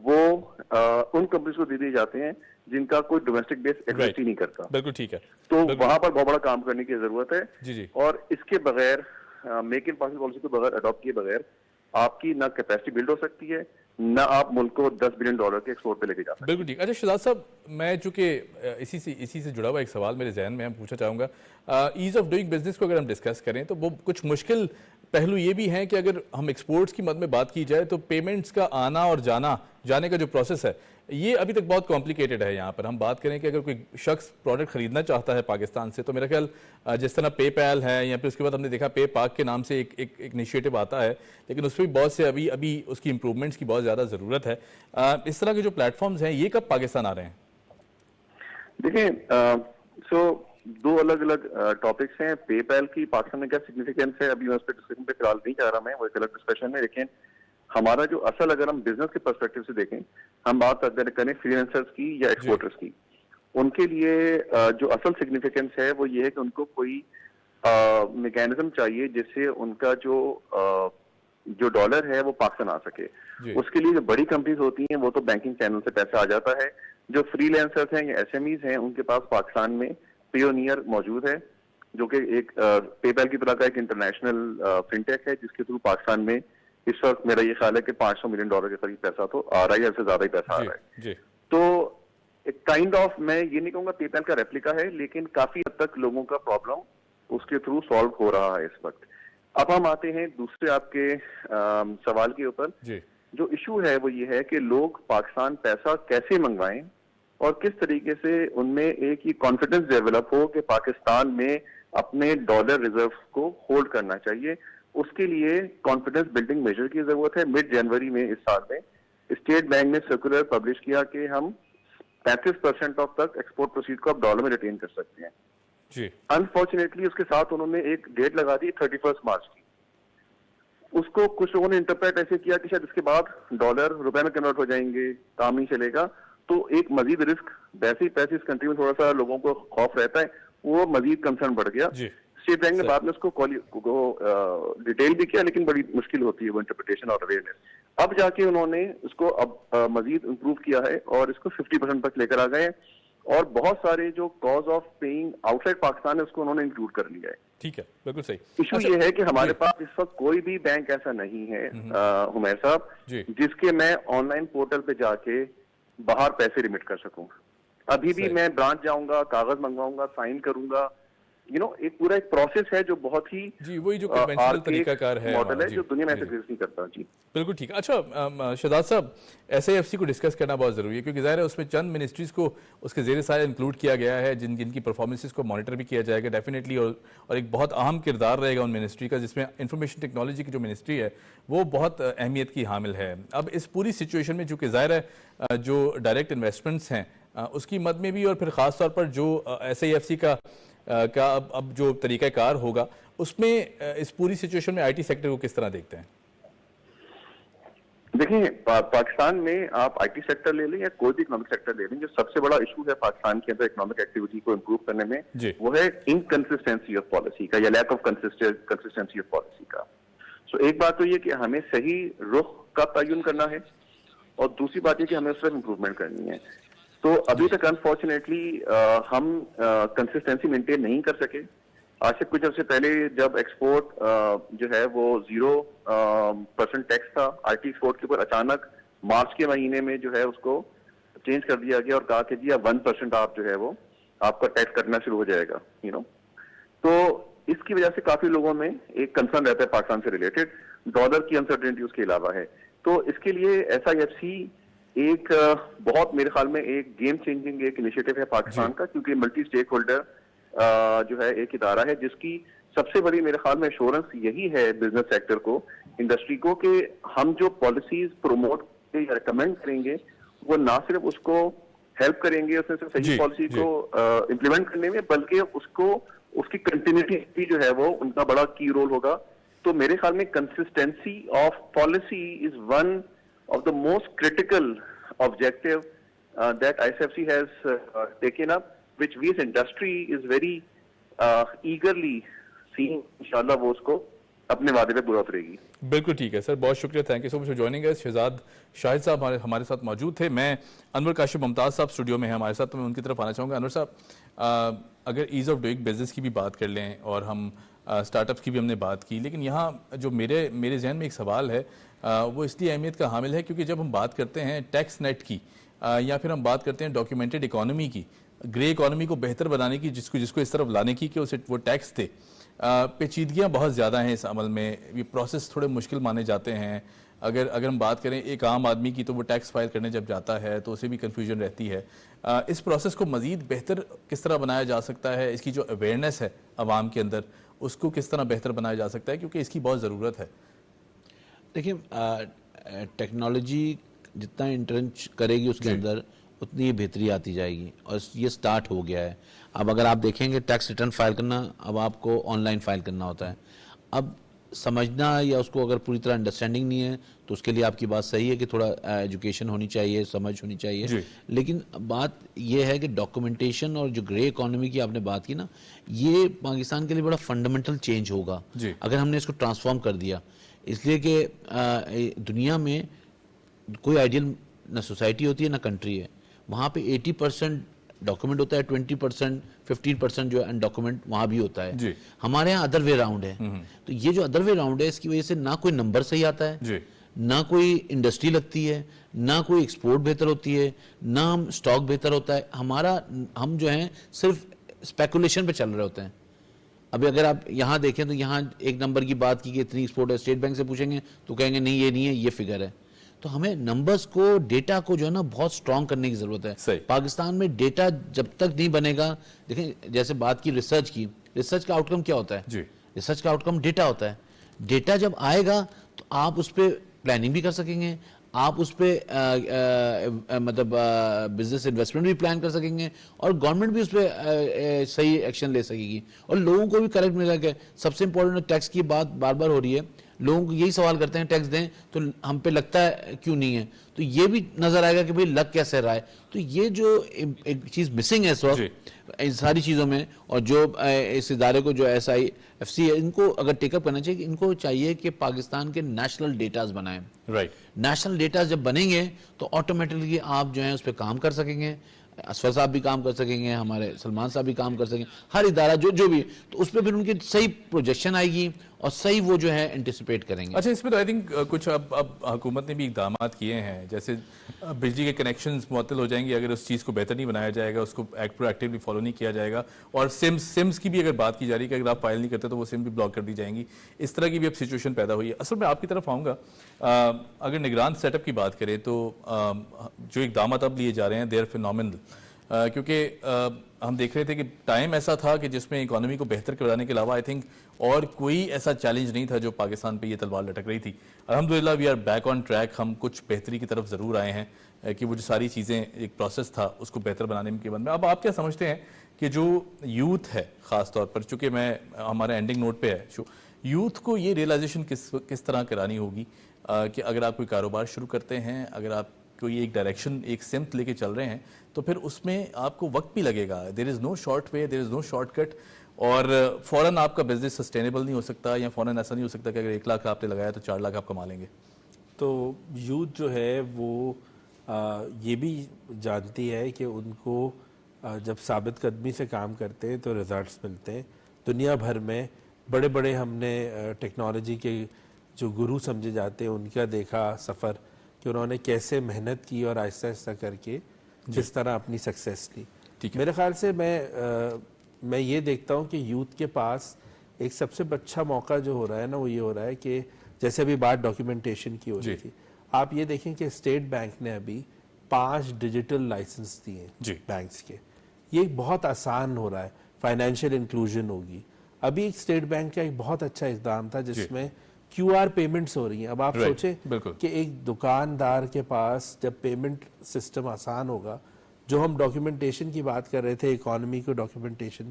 وہ ان کمپنیز کو دے دیے جاتے ہیں جن کا کوئی ڈومیسٹک بیس ایگزسٹ ہی نہیں کرتا. بالکل ٹھیک ہے. تو وہاں پر بہت بڑا کام کرنے کی ضرورت ہے. اور اس کے بغیر میک ان پاکستان پالیسی کے بغیر اڈاپٹ کیے بغیر آپ کی نہ کیپیسٹی بلڈ ہو سکتی ہے, نہ آپ ملک کو $10 بلین کے ایکسپورٹ پہ لے کے جا سکتے. بالکل ٹھیک. اچھا شہزاد صاحب, میں چونکہ اسی سے جڑا ہوا ایک سوال میرے ذہن میں ہم پوچھنا چاہوں گا. ایز آف ڈوئنگ بزنس کو اگر ہم ڈسکس کریں تو وہ کچھ مشکل پہلو یہ بھی ہیں کہ اگر ہم ایکسپورٹس کی مد میں بات کی جائے تو پیمنٹس کا آنا اور جانے کا جو پروسیس ہے یہ ابھی تک بہت کمپلیکیٹڈ ہے. یہاں پر ہم بات کریں کہ اگر کوئی شخص پروڈکٹ خریدنا چاہتا ہے پاکستان سے تو میرا خیال جس طرح پے پیل ہے یا پھر اس کے بعد ہم نے دیکھا پے پاک کے نام سے ایک انیشیٹو آتا ہے, لیکن اس پہ بھی بہت سے ابھی اس کی امپروومنٹس کی بہت زیادہ ضرورت ہے. اس طرح کے جو پلیٹ فارمز ہیں یہ کب پاکستان آ رہے ہیں؟ دیکھیں سو دو الگ الگ ٹاپکس ہیں. پے پیل کی پاکستان میں کیا سگنیفیکینس ہے ابھی میں اس پہ ڈسکشن پہ فی الحال نہیں چاہ رہا میں, وہ ایک الگ ڈسکشن ہے. لیکن ہمارا جو اصل اگر ہم بزنس کے پرسپیکٹو سے دیکھیں, ہم بات اگر کریں فری لانسرز کی یا ایکسپورٹرز کی, ان کے لیے جو اصل سگنیفیکینس ہے وہ یہ ہے کہ ان کو کوئی میکینزم چاہیے جس سے ان کا جو ڈالر ہے وہ پاکستان آ سکے. اس کے لیے جو بڑی کمپنیز ہوتی ہیں وہ تو بینکنگ چینل سے پیسہ آ جاتا ہے. جو فری لانسرز ہیں یا ایس ایم ایز ہیں ان کے پاس پاکستان میں پیونیئر موجود ہے جو کہ ایک پے پیل کی طرح کا ایک انٹرنیشنل فنٹیک ہے جس کے تھرو پاکستان میں اس وقت میرا یہ خیال ہے کہ $500 ملین کے قریب پیسہ تو آ رہا ہے یا اس سے زیادہ ہی پیسہ آ رہا ہے. تو ایک کائنڈ آف, میں یہ نہیں کہوں گا پے پیل کا ریپلیکا ہے, لیکن کافی حد تک لوگوں کا پرابلم اس کے تھرو سالو ہو رہا ہے اس وقت. اب ہم آتے ہیں دوسرے آپ کے سوال کے اوپر. جو ایشو ہے وہ یہ ہے کہ لوگ پاکستان پیسہ کیسے منگوائیں اور کس طریقے سے ان میں ایک یہ کانفیڈنس ڈیولپ ہو کہ پاکستان میں اپنے ڈالر ریزرو کو ہولڈ کرنا چاہیے. اس کے لیے کانفیڈنس بلڈنگ میجر کی ضرورت ہے. مڈ جنوری میں اس سال میں اسٹیٹ بینک نے سرکولر پبلش کیا کہ ہم 35% آف تک ایکسپورٹ پروسیڈ کو اب ڈالر میں ریٹین کر سکتے ہیں. انفارچونیٹلی اس کے ساتھ انہوں نے ایک ڈیٹ لگا دی 31 مارچ کی. اس کو کچھ لوگوں نے انٹرپریٹ ایسے کیا کہ شاید اس کے بعد ڈالر روپے میں کنورٹ ہو جائیں گے, کام نہیں چلے گا, تو ایک مزید رسک, ویسے ہی پیسے اس کنٹری میں تھوڑا سا لوگوں کو خوف رہتا ہے, وہ مزید کنسرن بڑھ گیا. اسٹیٹ بینک نے بعد میں اس کو ڈیٹیل بھی کیا, لیکن بڑی مشکل ہوتی ہے وہ انٹرپریٹیشن اور اویئرنیس. اب جا کے انہوں نے اس کو اب مزید امپروو کیا ہے اور اس کو 50% تک لے کر آ گئے ہیں, اور بہت سارے جو cause of paying out side Pakistan ہے اس کو انہوں نے انکلوڈ کر لیا ہے. ٹھیک ہے, بالکل صحیح. ایشو یہ ہے کہ ہمارے پاس اس وقت کوئی بھی بینک ایسا نہیں ہے حمیر صاحب جس کے میں آن لائن پورٹل پہ جا کے باہر پیسے ریمٹ کر سکوں. ابھی بھی میں برانچ جاؤں گا, کاغذ منگواؤں گا, سائن کروں گا, ایک پورا ایک پروسیس ہے جو بہت ہی وہی جو کنونشنل طریقہ کار ہے ماڈل ہے جو دنیا میں ایسے ایگزسٹ نہیں کرتا. بالکل ٹھیک. اچھا شہزاد صاحب, ایس آئی ایف سی کو ڈسکس کرنا بہت ضروری ہے کیونکہ ظاہر ہے اس میں چند منسٹریز کو اس کے زیر سایہ انکلوڈ کیا گیا ہے جن کی پرفارمنسز کو مانیٹر بھی کیا جائے گا ڈیفینیٹلی, اور ایک بہت اہم کردار رہے گا ان منسٹری کا, جس میں انفارمیشن ٹیکنالوجی کی جو منسٹری ہے وہ بہت اہمیت کی حامل ہے. اب اس پوری سچویشن میں چونکہ ظاہر ہے جو ڈائریکٹ انویسٹمنٹس ہیں اس کی مد میں بھی, اور پھر خاص طور پر جو ایس آئی ایف سی کا اب جو طریقہ کار ہوگا اس میں اس پوری سچویشن میں آئی ٹی سیکٹر کو کس طرح دیکھتے ہیں؟ دیکھیں پاکستان میں آپ آئی ٹی سیکٹر لے لیں یا کوئی بھی اکنامک سیکٹر لے لیں, جو سب سے بڑا ایشو ہے پاکستان کے اندر اکنامک ایکٹیویٹی کو امپروو کرنے میں وہ ہے انکنسسٹنسی آف پالیسی کا یا lack of consistency of policy کا. سو ایک بات تو یہ کہ ہمیں صحیح رخ کا تعین کرنا ہے, اور دوسری بات یہ کہ ہمیں اس پر امپروومنٹ کرنی ہے. تو ابھی تک انفارچونیٹلی ہم کنسسٹنسی مینٹین نہیں کر سکے. آج سے کچھ عرصے پہلے جب ایکسپورٹ جو ہے وہ 0% ٹیکس تھا آئی ٹی ایکسپورٹ کے اوپر, اچانک مارچ کے مہینے میں جو ہے اس کو چینج کر دیا گیا اور کہا کہ جی 1% آپ جو ہے وہ آپ کا ٹیکس کٹنا شروع ہو جائے گا. تو اس کی وجہ سے کافی لوگوں میں ایک کنسرن رہتا ہے پاکستان سے ریلیٹڈ, ڈالر کی انسرٹینٹی اس کے علاوہ ہے. تو اس کے لیے ایس آئی ایف سی ایک بہت میرے خیال میں ایک گیم چینجنگ ایک انیشیٹو ہے پاکستان کا, کیونکہ ملٹی اسٹیک ہولڈر جو ہے ایک ادارہ ہے جس کی سب سے بڑی میرے خیال میں ایشورنس یہی ہے بزنس سیکٹر کو, انڈسٹری کو, کہ ہم جو پالیسیز پروموٹ یا ریکمینڈ کریں گے وہ نہ صرف اس کو ہیلپ کریں گے اس میں سے صحیح پالیسی کو امپلیمنٹ کرنے میں, بلکہ اس کی کنٹینیوٹی بھی جو ہے وہ ان کا بڑا کی رول ہوگا. تو میرے خیال میں consistency of policy is one of the most critical objective that ISFC has taken up, which we as industry is very eagerly seeing. inshallah وہ اس کو اپنے وعدے پہ پورا اترے گی. بالکل ٹھیک ہے سر, بہت شکریہ, thank you so much for joining us. Shahzad Shahid Sahab ہمارے ساتھ موجود تھے. میں انور کاشف ممتاز صاحب اسٹوڈیو میں ہیں ہمارے ساتھ, تو میں ان کی طرف آنا چاہوں گا. انور صاحب, اگر ایز آف ڈوئنگ بزنس کی بھی بات کر لیں اور ہم اسٹارٹ اپس کی بھی ہم نے بات کی, لیکن یہاں جو میرے ذہن میں ایک سوال ہے وہ اس لیے اہمیت کا حامل ہے کیونکہ جب ہم بات کرتے ہیں ٹیکس نیٹ کی یا پھر ہم بات کرتے ہیں ڈاکیومنٹڈ اکانومی کی, گرے اکانومی کو بہتر بنانے کی, جس کو اس طرف لانے کی کہ اسے وہ ٹیکس تھے, پیچیدگیاں بہت زیادہ ہیں اس عمل میں, یہ پروسیس تھوڑے مشکل مانے جاتے ہیں. اگر ہم بات کریں ایک عام آدمی کی, تو وہ ٹیکس فائل کرنے جب جاتا ہے تو اسے بھی کنفیوژن رہتی ہے. اس پروسیس کو مزید بہتر کس طرح بنایا جا سکتا ہے, اس کی جو اویئرنیس ہے عوام کے اندر اس کو کس طرح بہتر بنایا جا سکتا ہے, کیونکہ اس کی بہت ضرورت ہے. دیکھیں ٹیکنالوجی جتنا انٹرنچ کرے گی اس کے اندر اتنی یہ بہتری آتی جائے گی، اور یہ سٹارٹ ہو گیا ہے. اب اگر آپ دیکھیں گے ٹیکس ریٹرن فائل کرنا اب آپ کو آن لائن فائل کرنا ہوتا ہے. اب سمجھنا یا اس کو اگر پوری طرح انڈرسٹینڈنگ نہیں ہے تو اس کے لیے آپ کی بات صحیح ہے کہ تھوڑا ایجوکیشن ہونی چاہیے، سمجھ ہونی چاہیے. لیکن بات یہ ہے کہ ڈاکومنٹیشن اور جو گرے اکانومی کی آپ نے بات کی نا، یہ پاکستان کے لیے بڑا فنڈامنٹل چینج ہوگا اگر ہم نے اس کو ٹرانسفارم کر دیا. اس لیے کہ دنیا میں کوئی آئیڈیل نہ سوسائٹی ہوتی ہے نہ کنٹری ہے. وہاں پہ 80% ڈاکومنٹ ہوتا ہے، 20% 15% جو انڈاکومنٹ وہاں بھی ہوتا ہے. ہمارے ہاں ادر وے راؤنڈ ہے. تو یہ جو ادر وے راؤنڈ ہے اس کی وجہ سے نہ کوئی نمبر صحیح آتا ہے، نہ کوئی انڈسٹری لگتی ہے، نہ کوئی ایکسپورٹ بہتر ہوتی ہے، نہ ہم اسٹاک بہتر ہوتا ہے. ہم جو ہیں صرف اسپیکولیشن پہ چل رہے ہوتے ہیں. ابھی اگر آپ یہاں دیکھیں تو یہاں ایک نمبر کی بات کی کہ اتنی ایکسپورٹ ہے، اسٹیٹ بینک سے پوچھیں گے تو کہیں گے نہیں یہ نہیں ہے، یہ فگر ہے. تو ہمیں نمبرز کو، ڈیٹا کو جو ہے نا بہت سٹرونگ کرنے کی ضرورت ہے. پاکستان میں ڈیٹا جب تک نہیں بنے گا، دیکھیں جیسے بات کی ریسرچ کی، ریسرچ کا آؤٹ کم کیا ہوتا ہے؟ ریسرچ کا آؤٹ کم ڈیٹا ہوتا ہے. ڈیٹا جب آئے گا تو آپ اس پہ پلاننگ بھی کر سکیں گے، آپ اس پہ مطلب بزنس انویسٹمنٹ بھی پلان کر سکیں گے، اور گورنمنٹ بھی اس پہ صحیح ایکشن لے سکے گی، اور لوگوں کو بھی کریکٹ ملے گا. سب سے امپورٹنٹ ٹیکس کی بات بار بار ہو رہی ہے، لوگوں کو یہی سوال کرتے ہیں ٹیکس دیں تو ہم پہ لگتا ہے کیوں نہیں ہے. تو یہ بھی نظر آئے گا کہ بھئی لگ کیسے رہا ہے. تو یہ جو ایک چیز مسنگ ہے اس وقت ان ساری چیزوں میں، اور جو اس ادارے کو جو SIFC ہے ان کو اگر ٹیک اپ کرنا چاہیے، ان کو چاہیے کہ پاکستان کے نیشنل ڈیٹاز بنائیں. نیشنل ڈیٹاز جب بنیں گے تو آٹومیٹکلی آپ جو ہیں اس پہ کام کر سکیں گے. اسفر صاحب بھی کام کر سکیں گے، ہمارے سلمان صاحب بھی کام کر سکیں گے، ہر ادارہ جو بھی، تو اس پہ پھر ان کی صحیح پروجیکشن آئے گی اور صحیح وہ جو ہے انٹیسپیٹ کریں گے. اچھا، اس میں تو آئی تھنک کچھ اب حکومت نے بھی اقدامات کیے ہیں، جیسے بجلی کے کنیکشنز معطل ہو جائیں گے اگر اس چیز کو بہتر نہیں بنایا جائے گا، اس کو پرو ایکٹیولی فالو نہیں کیا جائے گا. اور سمز کی بھی اگر بات کی جا رہی ہے کہ اگر آپ فائل نہیں کرتے تو وہ سم بھی بلاک کر دی جائیں گی. اس طرح کی بھی اب سچویشن پیدا ہوئی ہے. اصل میں آپ کی طرف آؤں گا، اگر نگران سیٹ اپ کی بات کریں تو جو اقدامات اب لیے جا رہے ہیں دے آر فینومینل، کیونکہ ہم دیکھ رہے تھے کہ ٹائم ایسا تھا کہ جس میں اکانومی کو بہتر کرانے کے علاوہ آئی تھنک اور کوئی ایسا چیلنج نہیں تھا جو پاکستان پہ یہ تلوار لٹک رہی تھی. الحمدللہ we are back on track. ہم کچھ بہتری کی طرف ضرور آئے ہیں کہ وہ جو ساری چیزیں ایک پروسیس تھا اس کو بہتر بنانے کے بعد میں. اب آپ کیا سمجھتے ہیں کہ جو یوتھ ہے خاص طور پر، چونکہ میں ہمارا اینڈنگ نوٹ پہ ہے، یوتھ کو یہ ریئلائزیشن کس طرح کرانی ہوگی کہ اگر آپ کوئی کاروبار شروع کرتے ہیں، اگر آپ کوئی ایک ڈائریکشن، ایک سمت لے کے چل رہے ہیں تو پھر اس میں آپ کو وقت بھی لگے گا. دیر از نو شارٹ وے، دیر از نو شارٹ کٹ، اور فوراً آپ کا بزنس سسٹینیبل نہیں ہو سکتا، یا فوراً ایسا نہیں ہو سکتا کہ اگر 1 لاکھ آپ نے لگایا تو 4 لاکھ آپ کما لیں گے. تو یوتھ جو ہے وہ یہ بھی جانتی ہے کہ ان کو جب ثابت قدمی سے کام کرتے ہیں تو ریزلٹس ملتے ہیں. دنیا بھر میں بڑے بڑے ہم نے ٹیکنالوجی کے جو گرو سمجھے جاتے ہیں ان کا دیکھا سفر کہ انہوں نے کیسے محنت کی اور آہستہ آہستہ کر کے جس طرح اپنی سکسیس لی. میرے خیال سے میں یہ دیکھتا ہوں کہ یوتھ کے پاس ایک سب سے اچھا موقع جو ہو رہا ہے نا، وہ یہ ہو رہا ہے کہ جیسے ابھی بات ڈاکیومنٹیشن کی ہو رہی تھی، آپ یہ دیکھیں کہ اسٹیٹ بینک نے ابھی 5 ڈیجیٹل لائسنس دیے ہیں بینکس کے. یہ بہت آسان ہو رہا ہے، فائنینشیل انکلوژن ہوگی. ابھی ایک اسٹیٹ بینک کا ایک بہت اچھا اقدام تھا جس میں QR پیمنٹس ہو رہی ہیں. اب آپ سوچیں کہ ایک دکاندار کے پاس جب پیمنٹ سسٹم آسان ہوگا، جو ہم ڈاکیومنٹیشن کی بات کر رہے تھے، اکانومی کو ڈاکیومنٹیشن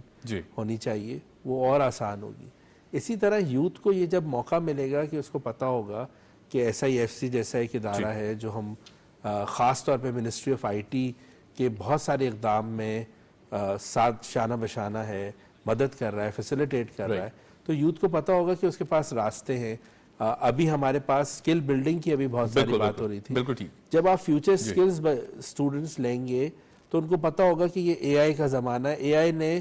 ہونی چاہیے، وہ اور آسان ہوگی. اسی طرح یوتھ کو یہ جب موقع ملے گا کہ اس کو پتہ ہوگا کہ SIFC جیسا ایک ادارہ ہے جو ہم خاص طور پہ منسٹری آف IT کے بہت سارے اقدام میں ساتھ شانہ بشانہ ہے، مدد کر رہا ہے، فیسیلیٹیٹ کر رہا ہے، تو یوتھ کو پتہ ہوگا کہ اس کے پاس راستے ہیں. ابھی ہمارے پاس اسکل بلڈنگ کی ابھی بہت ساری بات ہو رہی تھی. جب آپ فیوچر اسکلز اسٹوڈنٹس لیں گے تو ان کو پتہ ہوگا کہ یہ AI کا زمانہ ہے. AI نے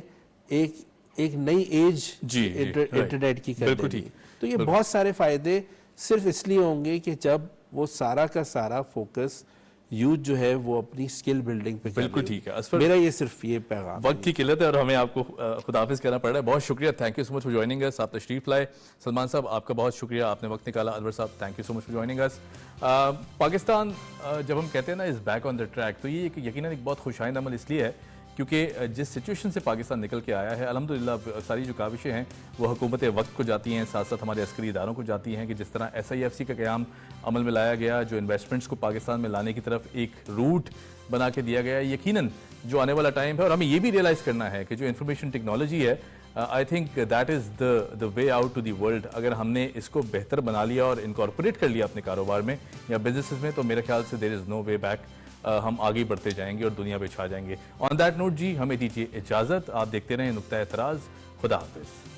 ایک نئی ایج انٹرنیٹ کی کر دی. تو یہ بہت سارے فائدے صرف اس لیے ہوں گے کہ جب وہ سارا کا سارا فوکس یوتھ جو ہے وہ اپنی سکل بلڈنگ پہ. بالکل ٹھیک ہے. میرا یہ صرف یہ پیغام. وقت کی قلت ہے اور ہمیں آپ کو خداحافظ کہنا پڑ رہا ہے. بہت شکریہ، thank you so much for joining us. آپ تشریف لائے. سلمان صاحب آپ کا بہت شکریہ، آپ نے وقت نکالا. Anwar Sahab thank you so much for joining us. Pakistan جب ہم کہتے ہیں نا از بیک آن دا ٹریک، تو یہ یقیناً ایک بہت خوشائند عمل اس لیے ہے کیونکہ جس سچویشن سے پاکستان نکل کے آیا ہے، الحمدللہ ساری جو کاوشیں ہیں وہ حکومت وقت کو جاتی ہیں، ساتھ ساتھ ہمارے عسکری اداروں کو جاتی ہیں کہ جس طرح SIFC کا قیام عمل میں لایا گیا، جو انویسٹمنٹس کو پاکستان میں لانے کی طرف ایک روٹ بنا کے دیا گیا ہے. یقیناً جو آنے والا ٹائم ہے, اور ہمیں یہ بھی ریئلائز کرنا ہے کہ جو انفارمیشن ٹیکنالوجی ہے, I think that is the way out to the world. اگر ہم نے اس کو بہتر بنا لیا اور انکارپوریٹ کر لیا اپنے کاروبار میں یا بزنسز میں, تو میرے خیال سے دیر از نو وے بیک. ہم آگے بڑھتے جائیں گے اور دنیا پہ چھا جائیں گے. آن دیٹ نوٹ جی ہمیں دیجیے اجازت. آپ دیکھتے رہیں نقطہ اعتراض. خدا حافظ.